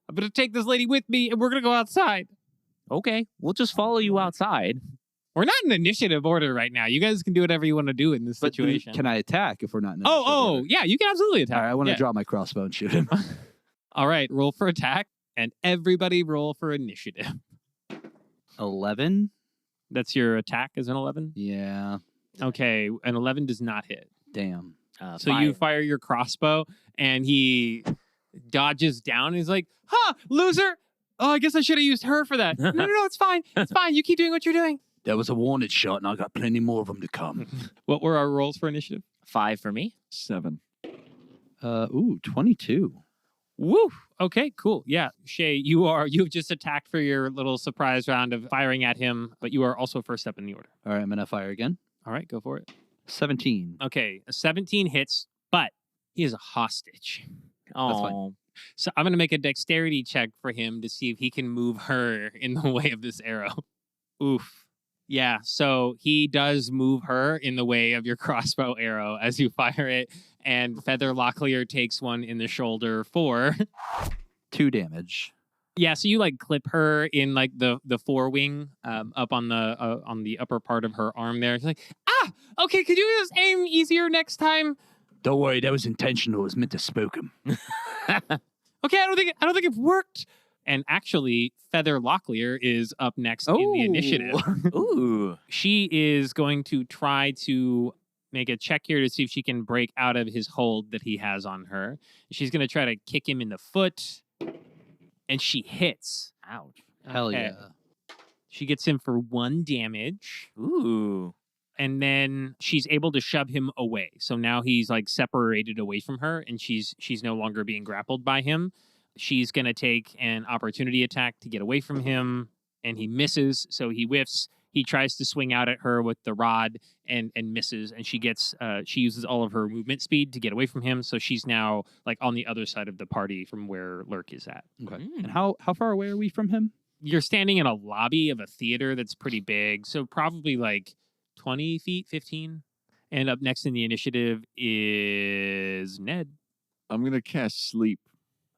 D: I'm gonna take this lady with me, and we're gonna go outside.
C: Okay, we'll just follow you outside.
D: We're not in initiative order right now. You guys can do whatever you want to do in this
E: But
D: situation.
E: can I attack if we're not in
D: Yeah, you can absolutely attack.
E: All right, I want to
D: Yeah.
E: draw my crossbow and shoot him.
D: All right, roll for attack, and everybody roll for initiative.
E: 11?
D: That's your attack is an 11?
E: Yeah.
D: Okay, an 11 does not hit.
E: Damn.
D: So you fire your crossbow, and he dodges down, and he's like, loser! Oh, I guess I should have used her for that. No, it's fine. It's fine. You keep doing what you're doing.
E: That was a wanted shot, and I got plenty more of them to come.
D: What were our rolls for initiative?
C: 5 for me.
A: 7.
E: 22.
D: Woo! Okay, cool. Yeah, Shea, you've just attacked for your little surprise round of firing at him, but you are also first up in the order.
E: All right, I'm going to fire again.
D: All right, go for it.
E: 17.
D: Okay, a 17 hits, but he is a hostage.
C: Oh,
D: So I'm going to make a dexterity check for him to see if he can move her in the way of this arrow. Oof. Yeah, so he does move her in the way of your crossbow arrow as you fire it, and Feather Locklear takes one in the shoulder for
E: 2 damage.
D: Yeah, so you like clip her in like the forewing up on the upper part of her arm there. She's like, okay, could you just aim easier next time?
E: Don't worry, that was intentional. It was meant to spook him.
D: Okay, I don't think it worked. And actually, Feather Locklear is up next in the initiative.
C: ooh.
D: She is going to try to make a check here to see if she can break out of his hold that he has on her. She's going to try to kick him in the foot, and she hits.
C: Ouch.
E: Hell
D: Okay.
E: yeah.
D: She gets him for 1 damage.
C: Ooh.
D: And then she's able to shove him away. So now he's like separated away from her, and she's no longer being grappled by him. She's going to take an opportunity attack to get away from him, and he misses, so he whiffs. He tries to swing out at her with the rod and misses, and she uses all of her movement speed to get away from him, so she's now like on the other side of the party from where Lurk is at.
E: Okay. And how far away are we from him?
D: You're standing in a lobby of a theater that's pretty big, so probably like 20 feet, 15. And up next in the initiative is Ned.
F: I'm going to cast Sleep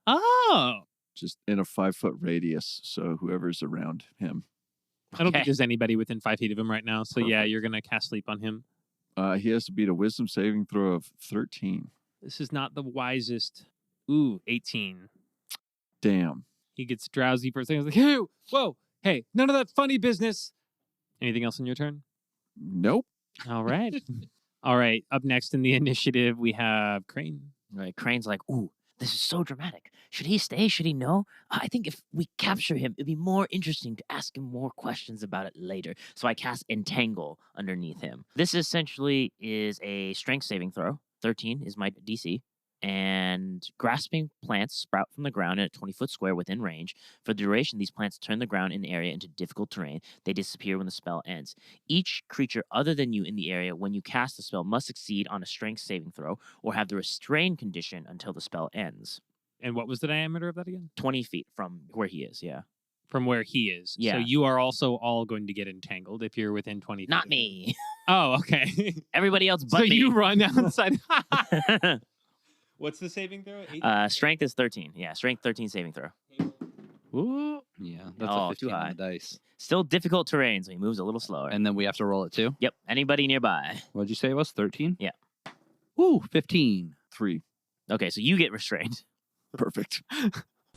D: Oh!
F: just in a 5-foot radius, so whoever's around him.
D: I don't think
C: Okay.
D: there's anybody within 5 feet of him right now. So yeah,
F: Perfect.
D: you're going to cast Sleep on him.
F: He has to beat a wisdom saving throw of 13.
D: This is not the wisest. Ooh, 18.
F: Damn.
D: He gets drowsy for a second. He's like, hey, whoa, hey, none of that funny business. Anything else on your turn?
F: Nope.
D: All right. All right. Up next in the initiative, we have Crane.
C: Right. Crane's like, ooh, this is so dramatic. Should he stay? Should he know? I think if we capture him, it'd be more interesting to ask him more questions about it later. So I cast Entangle underneath him. This essentially is a strength saving throw. 13 is my DC. And grasping plants sprout from the ground in a 20-foot square within range. For the duration, these plants turn the ground in the area into difficult terrain. They disappear when the spell ends. Each creature other than you in the area when you cast the spell must succeed on a strength saving throw or have the restrain condition until the spell ends.
D: And what was the diameter of that again?
C: 20 feet from where he is, yeah.
D: From where he is.
C: Yeah.
D: So you are also all going to get entangled if you're within 20 feet.
C: Not
D: of him.
C: me.
D: Oh, okay.
C: Everybody else but
D: So
C: me.
D: you run outside. What's the saving throw? 8?
C: Strength is 13. Yeah, strength 13 saving throw.
E: Ooh. Yeah, that's
C: Oh,
E: a
C: too
E: 15 on
C: high.
E: the dice.
C: Still difficult terrain, so he moves a little slower.
E: And then we have to roll it too?
C: Yep, anybody nearby.
E: What'd you say it was? 13?
C: Yeah.
E: Ooh, 15.
F: 3.
C: Okay, so you get restrained.
F: Perfect.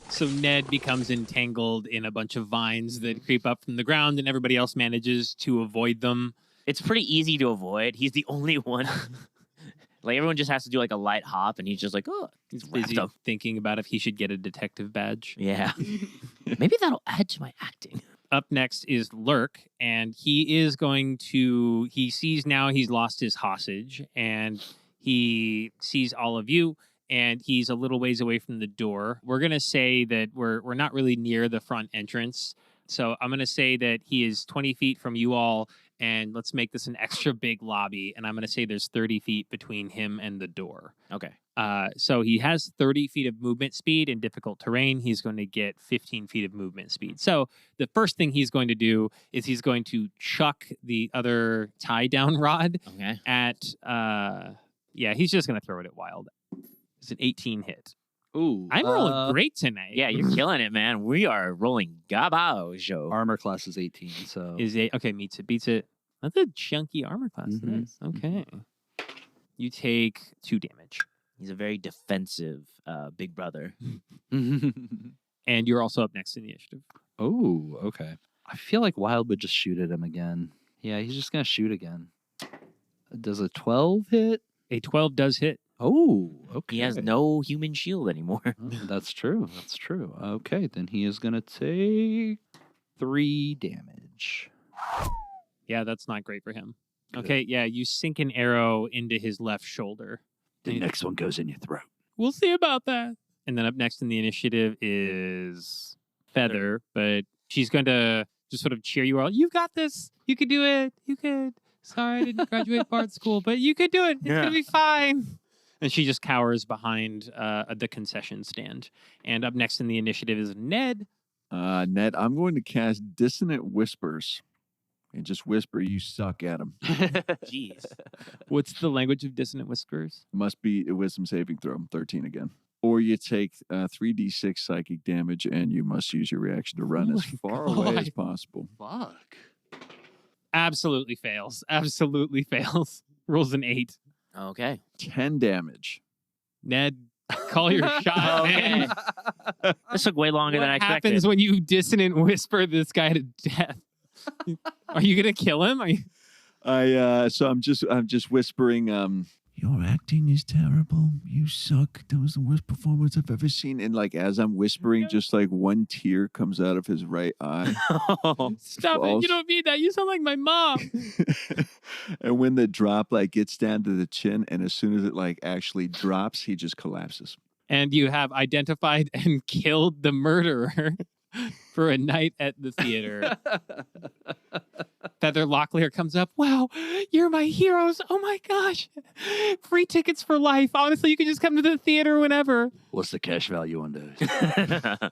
D: So Ned becomes entangled in a bunch of vines that creep up from the ground, and everybody else manages to avoid them.
C: It's pretty easy to avoid. He's the only one. Like, everyone just has to do like a light hop, and he's just like, oh,
D: He's
C: wrapped
D: busy
C: up.
D: thinking about if he should get a detective badge.
C: Yeah. Maybe that'll add to my acting.
D: Up next is Lurk, and he sees now he's lost his hostage, and he sees all of you, and he's a little ways away from the door. We're going to say that we're not really near the front entrance. So I'm going to say that he is 20 feet from you all, and let's make this an extra big lobby. And I'm going to say there's 30 feet between him and the door.
C: Okay.
D: So he has 30 feet of movement speed in difficult terrain. He's going to get 15 feet of movement speed. So the first thing he's going to do is he's going to chuck the other tie down rod
C: Okay.
D: at, he's just going to throw it at Wylde. It's an 18 hit.
E: Ooh.
D: I'm rolling great tonight.
C: Yeah, you're killing it, man. We are rolling gabao.
E: Armor class is 18, so.
D: Meets it, beats it. That's a chunky armor class.
E: Mhm.
D: Nice. Okay. You take 2 damage.
C: He's a very defensive big brother.
D: And you're also up next in the initiative.
E: Oh, okay. I feel like Wylde would just shoot at him again. Yeah, he's just going to shoot again. Does a 12 hit?
D: A 12 does hit.
E: Oh, okay.
C: He has no human shield anymore.
E: Oh, that's true. That's true. Okay, then he is going to take 3 damage.
D: Yeah, that's not great for him.
E: Good.
D: Okay, yeah, you sink an arrow into his left shoulder.
E: The next one goes in your throat.
D: We'll see about that. And then up next in the initiative is Feather, but she's going to just sort of cheer you all. You've got this. You could do it. You could. Sorry, I didn't graduate Bard School, but you could do it. It's going to be fine. And she just cowers behind the concession stand. And up next in the initiative is Ned.
F: Ned, I'm going to cast Dissonant Whispers and just whisper, you suck at him.
C: Jeez.
D: What's the language of Dissonant Whispers?
F: Must be a wisdom saving throw, 13 again. Or you take 3d6 psychic damage and you must use your reaction to run as far away as possible.
E: Fuck.
D: Absolutely fails. Absolutely fails. Rolls an 8.
C: Okay.
F: 10 damage.
D: Ned, call your shot, man.
C: This took way longer than I
D: What
C: expected.
D: happens when you dissonant whisper this guy to death? Are you gonna kill him? Are you...
F: So I'm just whispering, your acting is terrible. You suck. That was the worst performance I've ever seen. And like as I'm whispering, just like one tear comes out of his right eye.
D: Stop it. You don't mean that. You sound like my mom.
F: And when the drop like gets down to the chin, and as soon as it like actually drops, he just collapses.
D: And you have identified and killed the murderer for a night at the theater. Feather Locklear comes up. Wow, you're my heroes. Oh my gosh. Free tickets for life. Honestly, you can just come to the theater whenever.
E: What's the cash value on those?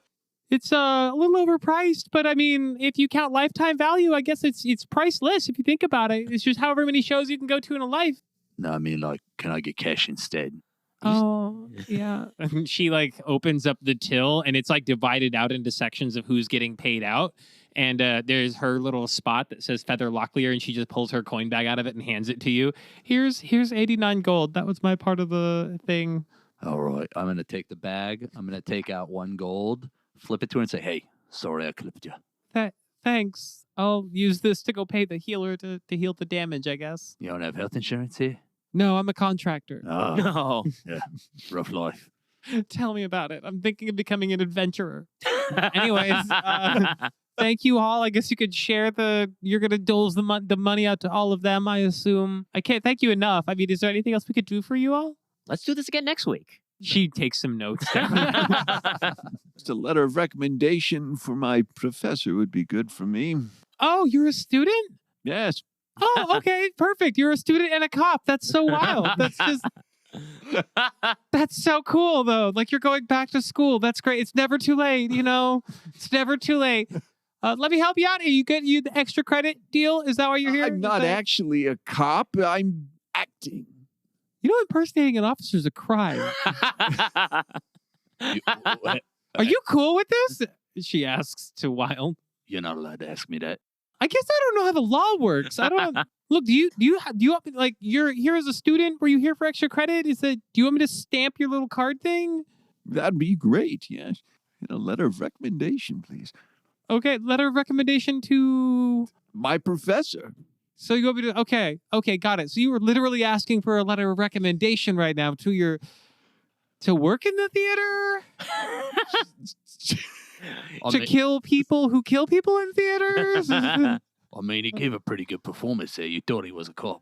D: It's a little overpriced, but I mean, if you count lifetime value, I guess it's priceless if you think about it. It's just however many shows you can go to in a life.
E: No, I mean, like, can I get cash instead?
D: Oh, yeah. And she like opens up the till and it's like divided out into sections of who's getting paid out. And there's her little spot that says Feather Locklear, and she just pulls her coin bag out of it and hands it to you. Here's 89 gold. That was my part of the thing.
E: All right. I'm going to take the bag. I'm going to take out 1 gold, flip it to her and say, hey, sorry I clipped you.
D: Thanks. I'll use this to go pay the healer to heal the damage, I guess.
E: You don't have health insurance here?
D: No, I'm a contractor.
E: Oh,
C: No.
E: yeah. Rough life.
D: Tell me about it. I'm thinking of becoming an adventurer. Anyways, thank you all. I guess you could share you're going to dole the money out to all of them, I assume. I can't thank you enough. I mean, is there anything else we could do for you all?
C: Let's do this again next week.
D: She takes some notes.
F: Just a letter of recommendation for my professor would be good for me.
D: Oh, you're a student?
F: Yes.
D: Oh, okay. Perfect. You're a student and a cop. That's so wild. That's so cool, though. Like you're going back to school. That's great. It's never too late, you know? It's never too late. Let me help you out. Are you getting you the extra credit deal? Is that why you're here?
F: I'm not actually a cop. I'm acting.
D: You know, impersonating an officer is a crime. Are you cool with this? She asks to Wylde.
E: You're not allowed to ask me that.
D: I guess I don't know how the law works. I don't look. Do you want me, like you're here as a student? Were you here for extra credit? Do you want me to stamp your little card thing?
F: That'd be great. Yes. A letter of recommendation, please.
D: Okay, letter of recommendation to
F: my professor.
D: So you want me to? Okay, got it. So you were literally asking for a letter of recommendation right now to work in the theater. To kill people who kill people in theaters?
E: I mean, he gave a pretty good performance there. You thought he was a cop.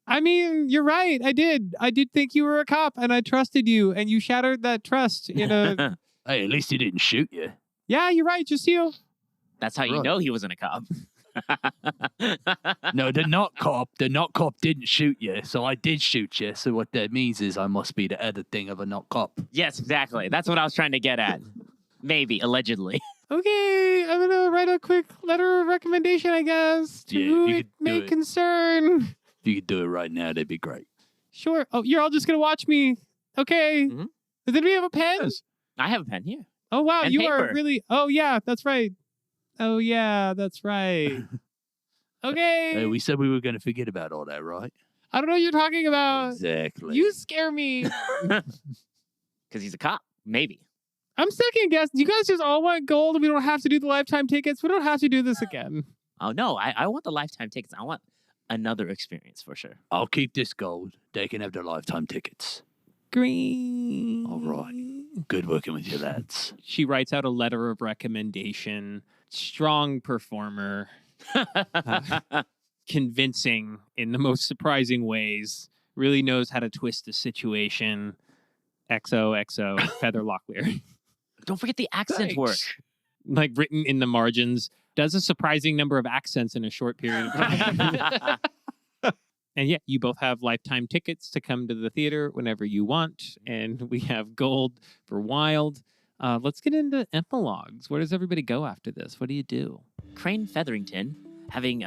D: I mean, you're right. I did think you were a cop, and I trusted you, and you shattered that trust in a...
E: Hey, at least he didn't shoot you.
D: Yeah, you're right. Just you.
C: That's how you know he wasn't a cop.
E: No, the not cop didn't shoot you, so I did shoot you. So what that means is I must be the other thing of a not cop.
C: Yes, exactly. That's what I was trying to get at. Maybe, allegedly.
D: Okay, I'm going to write a quick letter of recommendation, I guess, to who it may concern.
E: If you could do it right now, that'd be great.
D: Sure. Oh, you're all just going to watch me. Okay.
C: Mm-hmm.
D: Does anybody have a pen?
F: Yes.
C: I have a pen here.
D: Oh, wow.
C: And
D: you
C: paper.
D: are really... Oh, yeah, that's right. Oh, yeah, that's right. Okay.
E: Hey, we said we were going to forget about all that, right?
D: I don't know what you're talking about.
E: Exactly.
D: You scare me.
C: Because he's a cop. Maybe.
D: I'm second guessing. You guys just all want gold. We don't have to do the lifetime tickets. We don't have to do this again.
C: Oh, no. I want the lifetime tickets. I want another experience for sure.
E: I'll keep this gold. They can have their lifetime tickets.
D: Green.
E: All right. Good working with you, lads.
D: She writes out a letter of recommendation. Strong performer. Convincing in the most surprising ways. Really knows how to twist a situation. XOXO Feather Locklear.
C: Don't forget the accent work.
D: Like written in the margins. Does a surprising number of accents in a short period of time. And yeah, you both have lifetime tickets to come to the theater whenever you want. And we have gold for Wylde. Let's get into epilogues. Where does everybody go after this? What do you do?
C: Crane Featherington, having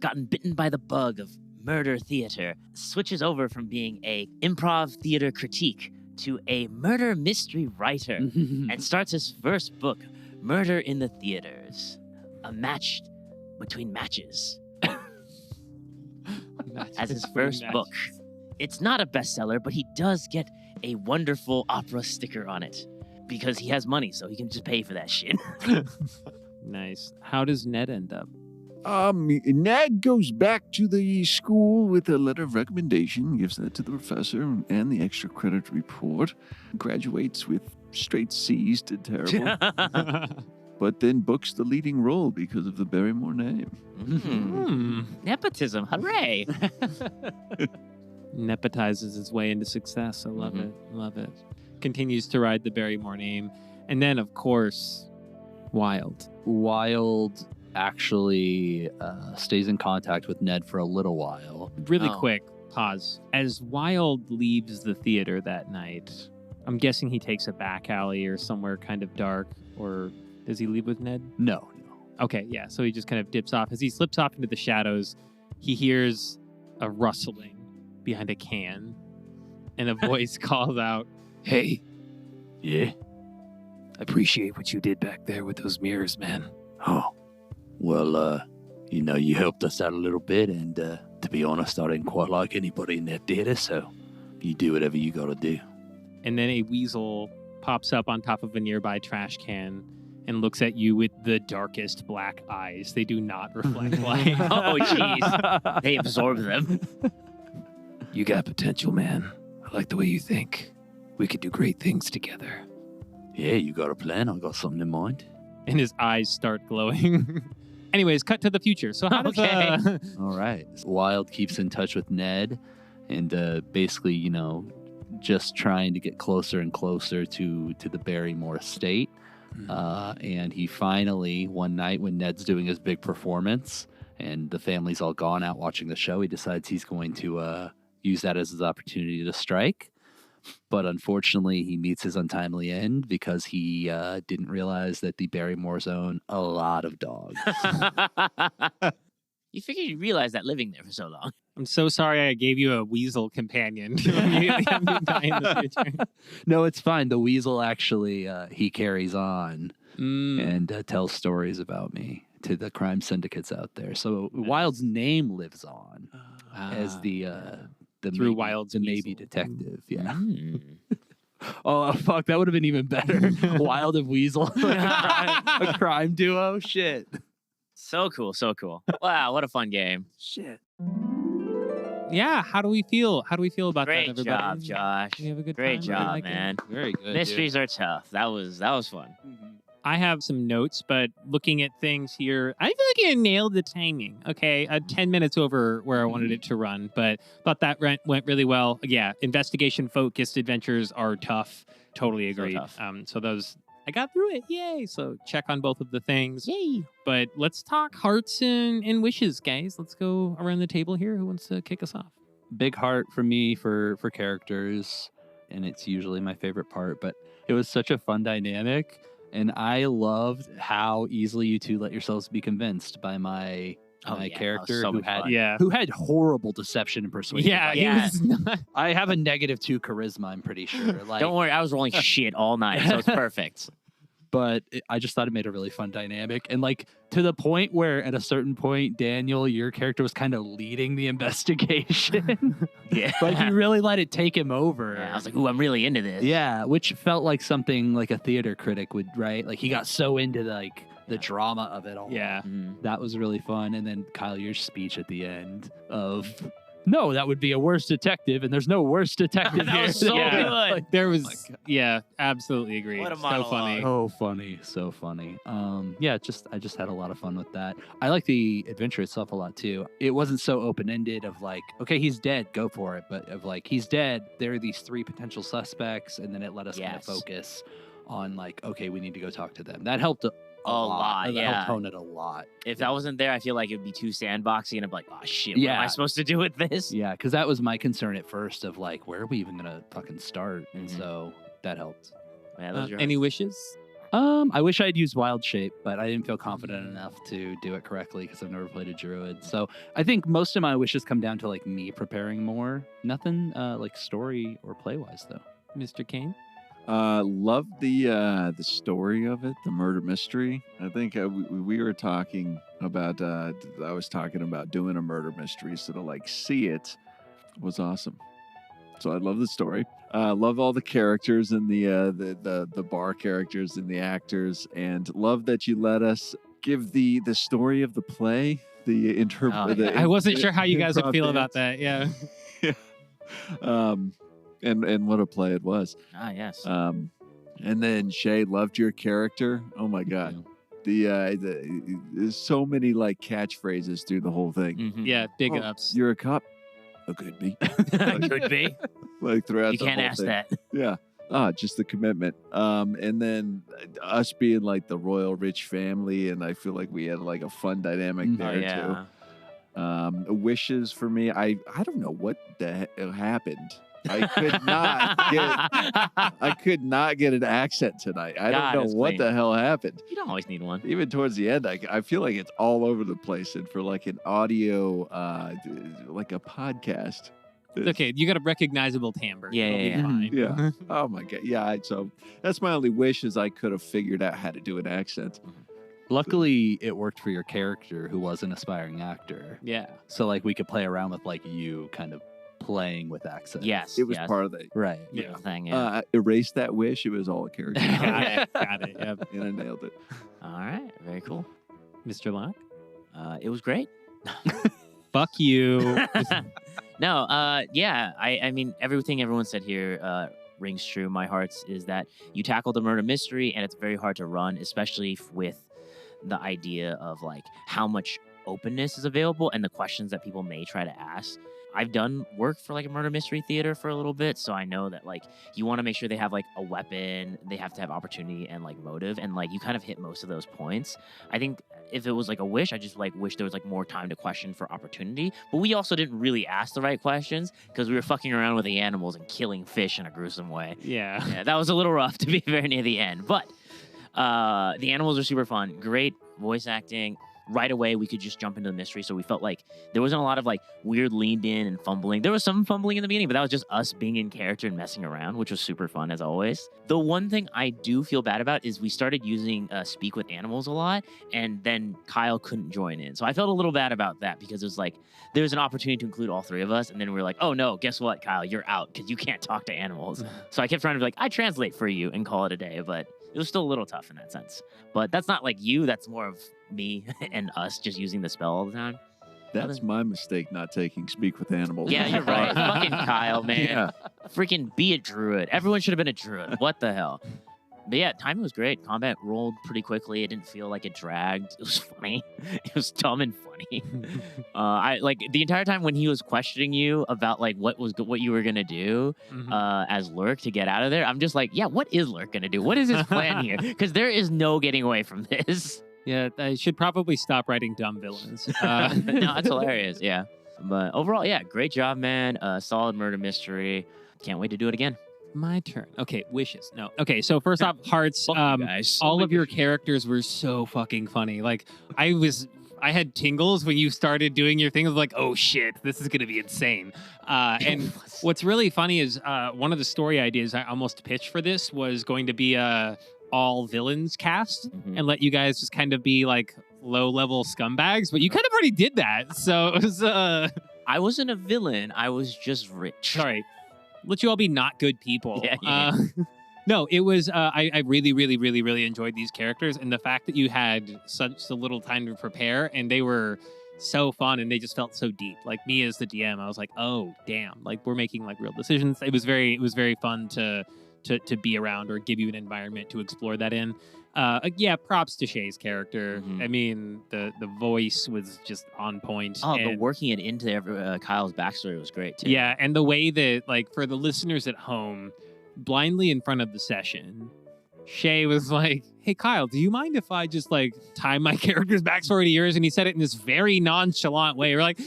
C: gotten bitten by the bug of murder theater, switches over from being a improv theater critique to a murder mystery writer and starts his first book, Murder in the Theaters, a match between matches. As his first book. It's not a bestseller, but he does get a wonderful opera sticker on it because he has money, so he can just pay for that shit.
D: Nice. How does Ned end up?
F: Ned goes back to the school with a letter of recommendation, gives that to the professor and the extra credit report, graduates with straight C's, did terrible, but then books the leading role because of the Barrymore name.
C: Nepotism, hooray!
D: Nepotizes his way into success. I love it. Love it. Continues to ride the Barrymore name. And then, of course, Wylde.
E: Wylde actually stays in contact with Ned for a little while.
D: Really quick, pause. As Wylde leaves the theater that night, I'm guessing he takes a back alley or somewhere kind of dark, or does he leave with Ned?
E: No.
D: Okay, yeah. So he just kind of dips off. As he slips off into the shadows, he hears a rustling behind a can, and a voice calls out,
H: "Hey,
E: Yeah?
H: I appreciate what you did back there with those mirrors, man."
E: Oh. Well, you helped us out a little bit, and to be honest, I didn't quite like anybody in that theater, so you do whatever you gotta do.
D: and then a weasel pops up on top of a nearby trash can and looks at you with the darkest black eyes. They do not reflect light.
C: Oh, jeez. They absorb them.
H: You got potential, man. I like the way you think. We could do great things together.
E: Yeah, you got a plan? I got something in mind.
D: And his eyes start glowing. Anyways, cut to the future. So how does
E: All right. Wylde keeps in touch with Ned and basically, just trying to get closer and closer to the Barrymore estate. And he finally, one night when Ned's doing his big performance and the family's all gone out watching the show, he decides he's going to use that as his opportunity to strike. But unfortunately, he meets his untimely end because he didn't realize that the Barrymores own a lot of dogs.
C: You figured you'd realize that living there for so long.
D: I'm so sorry I gave you a weasel companion to immediately have me die in the future.
E: No, it's fine. The weasel actually, he carries on and tells stories about me to the crime syndicates out there. So Wylde's name lives on as the
D: through
E: Navy,
D: Wylde's
E: the Navy
D: weasel.
E: detective. Yeah.
C: Mm.
E: Oh, fuck. That would have been even better. Wylde and Weasel. A crime duo. Shit.
C: So cool, so cool. Wow, what a fun game.
E: Shit.
D: Yeah, how do we feel? How do we feel about
C: Great
D: that, everybody?
C: job, Josh.
D: We have a good
C: Great
D: time? I
C: job,
D: like it.
C: man.
E: Very good.
C: Mysteries are tough. That was fun.
D: I have some notes, but looking at things here, I feel like I nailed the timing. Okay, 10 minutes over where I wanted it to run, but thought that went really well. Yeah, investigation-focused adventures are tough. Totally agreed.
C: tough.
D: So those, I got through it. Yay! So check on both of the things.
C: Yay.
D: But let's talk hearts and wishes, guys. Let's go around the table here. Who wants to kick us off?
E: Big heart for me for characters, and it's usually my favorite part, but it was such a fun dynamic. And I loved how easily you two let yourselves be convinced by my character
C: so
E: who
C: much fun.
E: who had horrible deception and persuasion.
D: Yeah,
C: Yeah.
D: he was not.
E: I have a -2 charisma, I'm pretty sure. Like,
C: Don't worry, I was rolling shit all night, so it's perfect.
E: but I just thought it made a really fun dynamic. And like to the point where at a certain point, Daniel, your character was kind of leading the investigation.
C: Yeah.
E: But you really let it take him over.
C: Yeah, I was like, ooh, I'm really into this.
E: Yeah, which felt like something like a theater critic would, right? Like he got so into the drama of it all.
D: Yeah.
C: Mhm.
E: That was really fun. And then Kyle, your speech at the end of No, that would be a worse detective, and there's no worse detective
C: That
E: here.
C: was so
D: Yeah.
C: good.
D: Like, there was, absolutely agree.
C: What a
D: So
C: monologue.
D: funny.
E: So funny, so funny. I just had a lot of fun with that. I like the adventure itself a lot too. It wasn't so open-ended of like, okay, he's dead, go for it, but of like, he's dead. There are these 3 potential suspects, and then it let us kind of
C: Yes.
E: focus on like, okay, we need to go talk to them. That helped a
C: lot,
E: That
C: yeah.
E: helped tone it a lot.
C: If that wasn't there, I feel like it would be too sandboxy, and I'd be like, oh shit, what am I
E: Yeah.
C: supposed to do with this?
E: Yeah, because that was my concern at first of like, where are we even gonna fucking start? And
C: Mhm.
E: so that helped.
C: Yeah, those are
D: Any wishes?
E: I wish I'd used Wild Shape, but I didn't feel confident enough to do it correctly because I've never played a druid. So I think most of my wishes come down to like me preparing more. Nothing like story or play wise though.
D: Mr. Kane?
F: Love the story of it, the murder mystery. I think we were talking about. I was talking about doing a murder mystery, so to like see it was awesome. So I love the story. Love all the characters and the bar characters and the actors, and love that you let us give the story of the play. The interpret.
D: I wasn't sure how you guys would feel about that. Yeah.
F: And what a play it was.
C: Ah, yes.
F: And then Shea, loved your character. Oh my god, there's so many like catchphrases through the whole thing.
C: Mhm.
D: Yeah, big
F: Oh,
D: ups.
F: You're a cop. Oh, could be.
C: Could be.
F: Like throughout
C: You
F: the
C: can't
F: whole
C: ask
F: thing.
C: that.
F: Yeah. Just the commitment. And then us being like the royal rich family, and I feel like we had like a fun dynamic there
C: Oh, yeah.
F: too. Wishes for me. I don't know what the hell happened. I could not get an accent tonight. I
C: God,
F: don't
C: it's
F: know what
C: clean.
F: the hell happened.
C: You don't always need one.
F: Even towards the end, I feel like it's all over the place. And for like an audio, like a podcast.
D: It's okay, you got a recognizable timbre.
C: Yeah,
D: It'll be
C: yeah, yeah.
D: fine.
F: Yeah. Oh my god. Yeah. So that's my only wish is I could have figured out how to do an accent.
E: Luckily, it worked for your character who was an aspiring actor.
D: Yeah.
E: So like we could play around with like you kind of playing with accents.
C: Yes.
F: It was
C: yes.
F: part of the
E: Right.
D: Yeah.
C: thing. Yeah.
F: erase that wish. It was all a character.
D: Got it. Got it. Yep.
F: And I nailed it.
C: All right. Very cool.
D: Mr. Locke?
C: It was great.
D: Fuck you.
C: No, yeah. I mean, everything everyone said here rings true. My heart's is that you tackled a murder mystery, and it's very hard to run, especially with the idea of like how much openness is available and the questions that people may try to ask. I've done work for like a murder mystery theater for a little bit, so I know that like you want to make sure they have like a weapon, they have to have opportunity and like motive, and like you kind of hit most of those points. I think if it was like a wish, I just like wish there was like more time to question for opportunity. But we also didn't really ask the right questions because we were fucking around with the animals and killing fish in a gruesome way.
D: Yeah.
C: Yeah, that was a little rough to be very near the end, but the animals are super fun. Great voice acting. Right away, we could just jump into the mystery. So we felt like there wasn't a lot of like weird leaned in and fumbling. There was some fumbling in the beginning, but that was just us being in character and messing around, which was super fun as always. The one thing I do feel bad about is we started using speak with animals a lot, and then Kyle couldn't join in. So I felt a little bad about that because it was like there's an opportunity to include all 3 of us, and then we were like, oh no, guess what, Kyle, you're out because you can't talk to animals. So I kept trying to be like, I translate for you and call it a day, but it was still a little tough in that sense. But that's not like you, that's more of me and us just using the spell all the time.
F: That's my mistake, not taking speak with animals.
C: Yeah, you're right. Fucking Kyle, man.
F: Yeah.
C: Freaking be a druid. Everyone should have been a druid. What the hell? But yeah, timing was great. Combat rolled pretty quickly. It didn't feel like it dragged. It was funny. It was dumb and funny. I like the entire time when he was questioning you about like what you were gonna do as Lurk to get out of there. I'm just like, yeah, what is Lurk gonna do? What is his plan here? Because there is no getting away from this.
D: Yeah, I should probably stop writing dumb villains.
C: No, it's hilarious. Yeah, but overall, yeah, great job, man. Solid murder mystery. Can't wait to do it again.
D: My turn. Okay, wishes. No. Okay, so first off, hearts.
C: Fuck you guys.
D: All of your characters were so fucking funny. Like I had tingles when you started doing your thing of like, oh shit, this is gonna be insane. And what's really funny is one of the story ideas I almost pitched for this was going to be a all villains cast and let you guys just kind of be like low level scumbags, but you kind of already did that. So it was
C: I wasn't a villain. I was just rich.
D: sorry. Let you all be not good people.
C: Yeah.
D: No, it was. I really, really, really, really enjoyed these characters, and the fact that you had such a little time to prepare, and they were so fun, and they just felt so deep. Like me as the DM, I was like, oh damn, like we're making like real decisions. It was very fun to be around or give you an environment to explore that in. Yeah, props to Shea's character.
C: Mhm.
D: I mean, the voice was just on point.
C: Oh,
D: and,
C: but working it into Kyle's backstory was great too.
D: yeah, and the way that, like, for the listeners at home, blindly in front of the session, Shea was like, hey, Kyle, do you mind if I just, like, tie my character's backstory to yours? And he said it in this very nonchalant way. We're like, oh,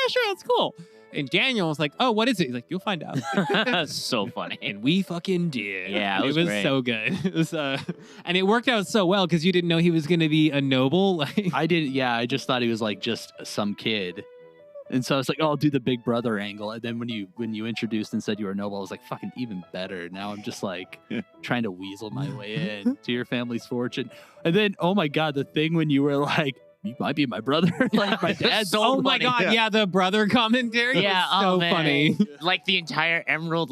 D: yeah, sure, that's cool. And Daniel was like, oh, what is it? He's like, you'll find out.
C: So funny.
D: And we fucking did.
C: Yeah, it was great.
D: so good. It was, and it worked out so well because you didn't know he was going to be a noble. Like,
E: I didn't. Yeah, I just thought he was like just some kid, and so I was like, oh, I'll do the big brother angle. And then when you introduced and said you were noble, I was like, fucking even better. Now I'm just like trying to weasel my way in to your family's fortune. And then, oh my god, the thing when you were like, you might be my brother. Like my dad's
D: oh
E: old
D: my
E: money.
D: God, yeah, the brother commentary.
C: Yeah,
D: was so
C: oh, man.
D: funny.
C: Like the entire Emerald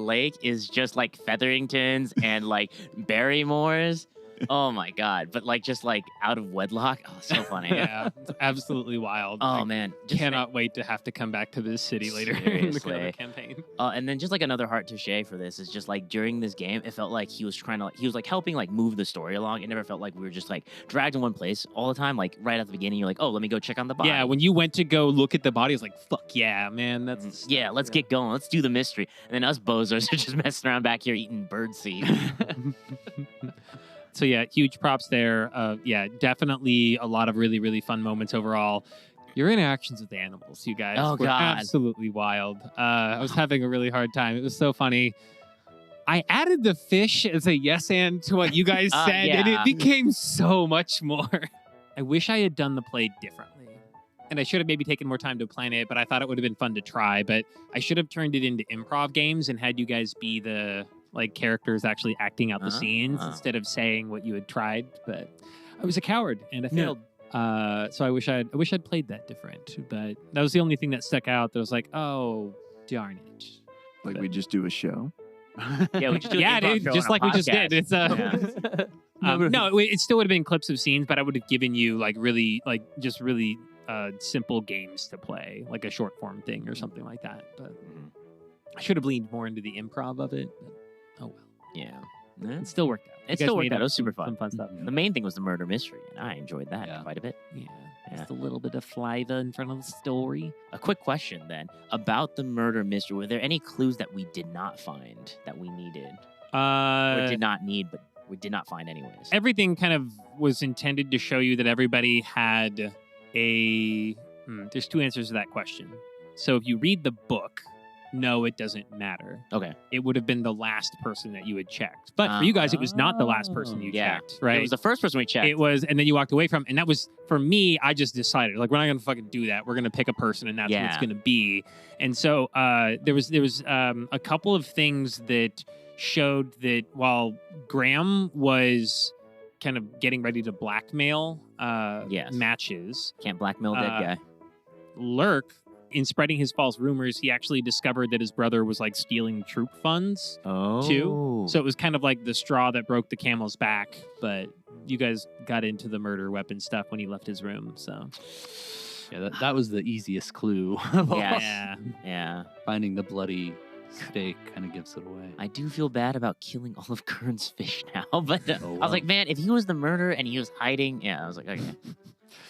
C: Lake is just like Featheringtons and like Barrymores. Oh my god! But like just like out of wedlock. Oh, so funny.
D: Yeah, it's absolutely wild.
C: Oh
D: I
C: man,
D: cannot wait to have to come back to this city later in the
C: Seriously.
D: campaign.
C: And then just like another heart to Shea for this is just like during this game, it felt like he was trying to he was like helping like move the story along. It never felt like we were just like dragged in one place all the time. Like right at the beginning, you're like, oh, let me go check on the body.
D: Yeah, when you went to go look at the body, it's like, fuck yeah, man. That's
C: Yeah, let's get going. Let's do the mystery. And then us bozos are just messing around back here eating bird seed.
D: So yeah, huge props there. Yeah, definitely a lot of really, really fun moments overall. Your interactions with the animals, you guys,
C: Oh,
D: were
C: God.
D: absolutely wild. I was having a really hard time. It was so funny. I added the fish as a yes and to what you guys said, and it
C: yeah.
D: became so much more. I wish I had done the play differently. And I should have maybe taken more time to plan it, but I thought it would have been fun to try. But I should have turned it into improv games and had you guys be the like characters actually acting out the scenes instead of saying what you had tried. But I was a coward and I failed. So I wish I'd played that different. But that was the only thing that stuck out. That was like, oh darn it!
F: Like we just do a show.
C: Yeah, we just do an
D: Yeah,
C: improv
D: dude,
C: show
D: just
C: on a
D: like we just
C: podcast.
D: did. It's no, it still would have been clips of scenes, but I would have given you like really simple games to play, like a short form thing or something like that. But I should have leaned more into the improv of it. But, oh well,
C: Yeah.
D: it still worked out. You
C: It
D: guys
C: still
D: made
C: worked out.
D: up
C: It was super
D: some
C: fun.
D: fun stuff.
C: The main thing was the murder mystery, and I enjoyed that
E: Yeah.
C: quite a bit.
D: Yeah,
C: Yeah.
D: just a little bit of flavor in front of the story.
C: A quick question then about the murder mystery. Were there any clues that we did not find that we needed, or did not need, but we did not find anyways?
D: Everything kind of was intended to show you that everybody had a. There's two answers to that question. So if you read the book, no, it doesn't matter.
C: Okay.
D: It would have been the last person that you had checked. But for you guys, it was not the last person you
C: Yeah.
D: checked, right?
C: It was the first person we checked.
D: It was, and then you walked away from, and that was for me. I just decided, like, we're not gonna fucking do that. We're gonna pick a person, and that's what it's
C: Yeah.
D: gonna be. And so there was a couple of things that showed that while Graham was kind of getting ready to blackmail
C: Yes.
D: matches,
C: Can't blackmail a dead guy.
D: Lurk, in spreading his false rumors, he actually discovered that his brother was like stealing troop funds.
C: Oh.
D: So it was kind of like the straw that broke the camel's back. But you guys got into the murder weapon stuff when he left his room. So
E: Yeah, that was the easiest clue. of all.
C: Yeah. Yeah.
E: Finding the bloody steak kind of gives it away.
C: I do feel bad about killing all of Kern's fish now, but I
E: well.
C: was like, man, if he was the murderer and he was hiding, yeah, I was like, okay.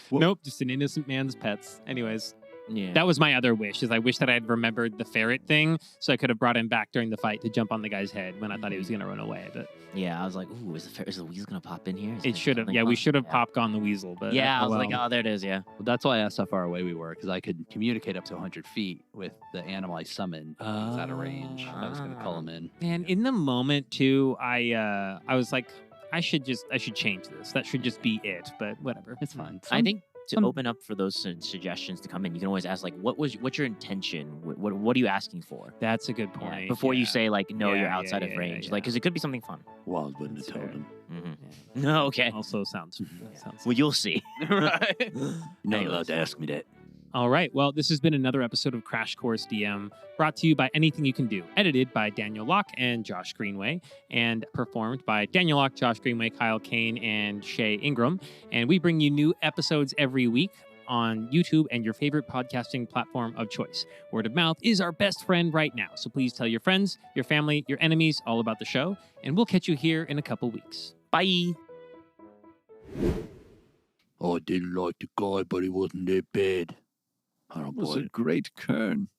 D: nope, just an innocent man's pets. Anyways,
C: Yeah.
D: that was my other wish. Is I wish that I had remembered the ferret thing, so I could have brought him back during the fight to jump on the guy's head when I thought he was going to run away. But
C: Yeah, I was like, ooh, is the weasel gonna pop in here? Is
D: it
C: there
D: should have.
C: something
D: Yeah, we
C: fun?
D: should have
C: Yeah.
D: popped on the weasel. But
C: Yeah, I
D: oh
C: was like,
D: well.
C: oh, there it is. Yeah.
E: Well, that's why I asked how far away we were, because I could communicate up to 100 feet with the animal I summoned. He was out of range. I was going to call him in.
D: Man, in the moment too, I was like, I should change this. That should just be it. But whatever.
E: It's fine.
C: I think to
E: some-
C: open up for those suggestions to come in, you can always ask like, what's your intention? What are you asking for?
D: That's a good
C: Yeah,
D: point.
C: before you
D: yeah.
C: say like, no,
D: Yeah,
C: you're
D: yeah,
C: outside
D: yeah,
C: of
D: yeah,
C: range,
D: yeah.
C: like, because it could be something fun.
E: Wild wouldn't
D: That's
E: have told
D: fair.
E: him.
C: Mm-hmm. No, okay.
D: Also sounds. sounds
C: Well, you'll see.
E: Right. You're not
C: Anyways.
E: allowed to ask me that.
D: All right. Well, this has been another episode of Crash Course DM, brought to you by Anything You Can Do, edited by Daniel Locke and Josh Greenway, and performed by Daniel Locke, Josh Greenway, Kyle Kane, and Shea Ingram. And we bring you new episodes every week on YouTube and your favorite podcasting platform of choice. Word of mouth is our best friend right now. So please tell your friends, your family, your enemies all about the show. And we'll catch you here in a couple weeks.
C: Bye.
E: I didn't like the guy, but he wasn't that bad. I don't
F: Was
E: buy
F: a
E: it.
F: great Kern.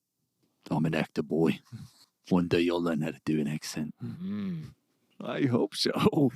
E: I'm an actor, boy. One day you'll learn how to do an accent.
C: Mm.
F: I hope so.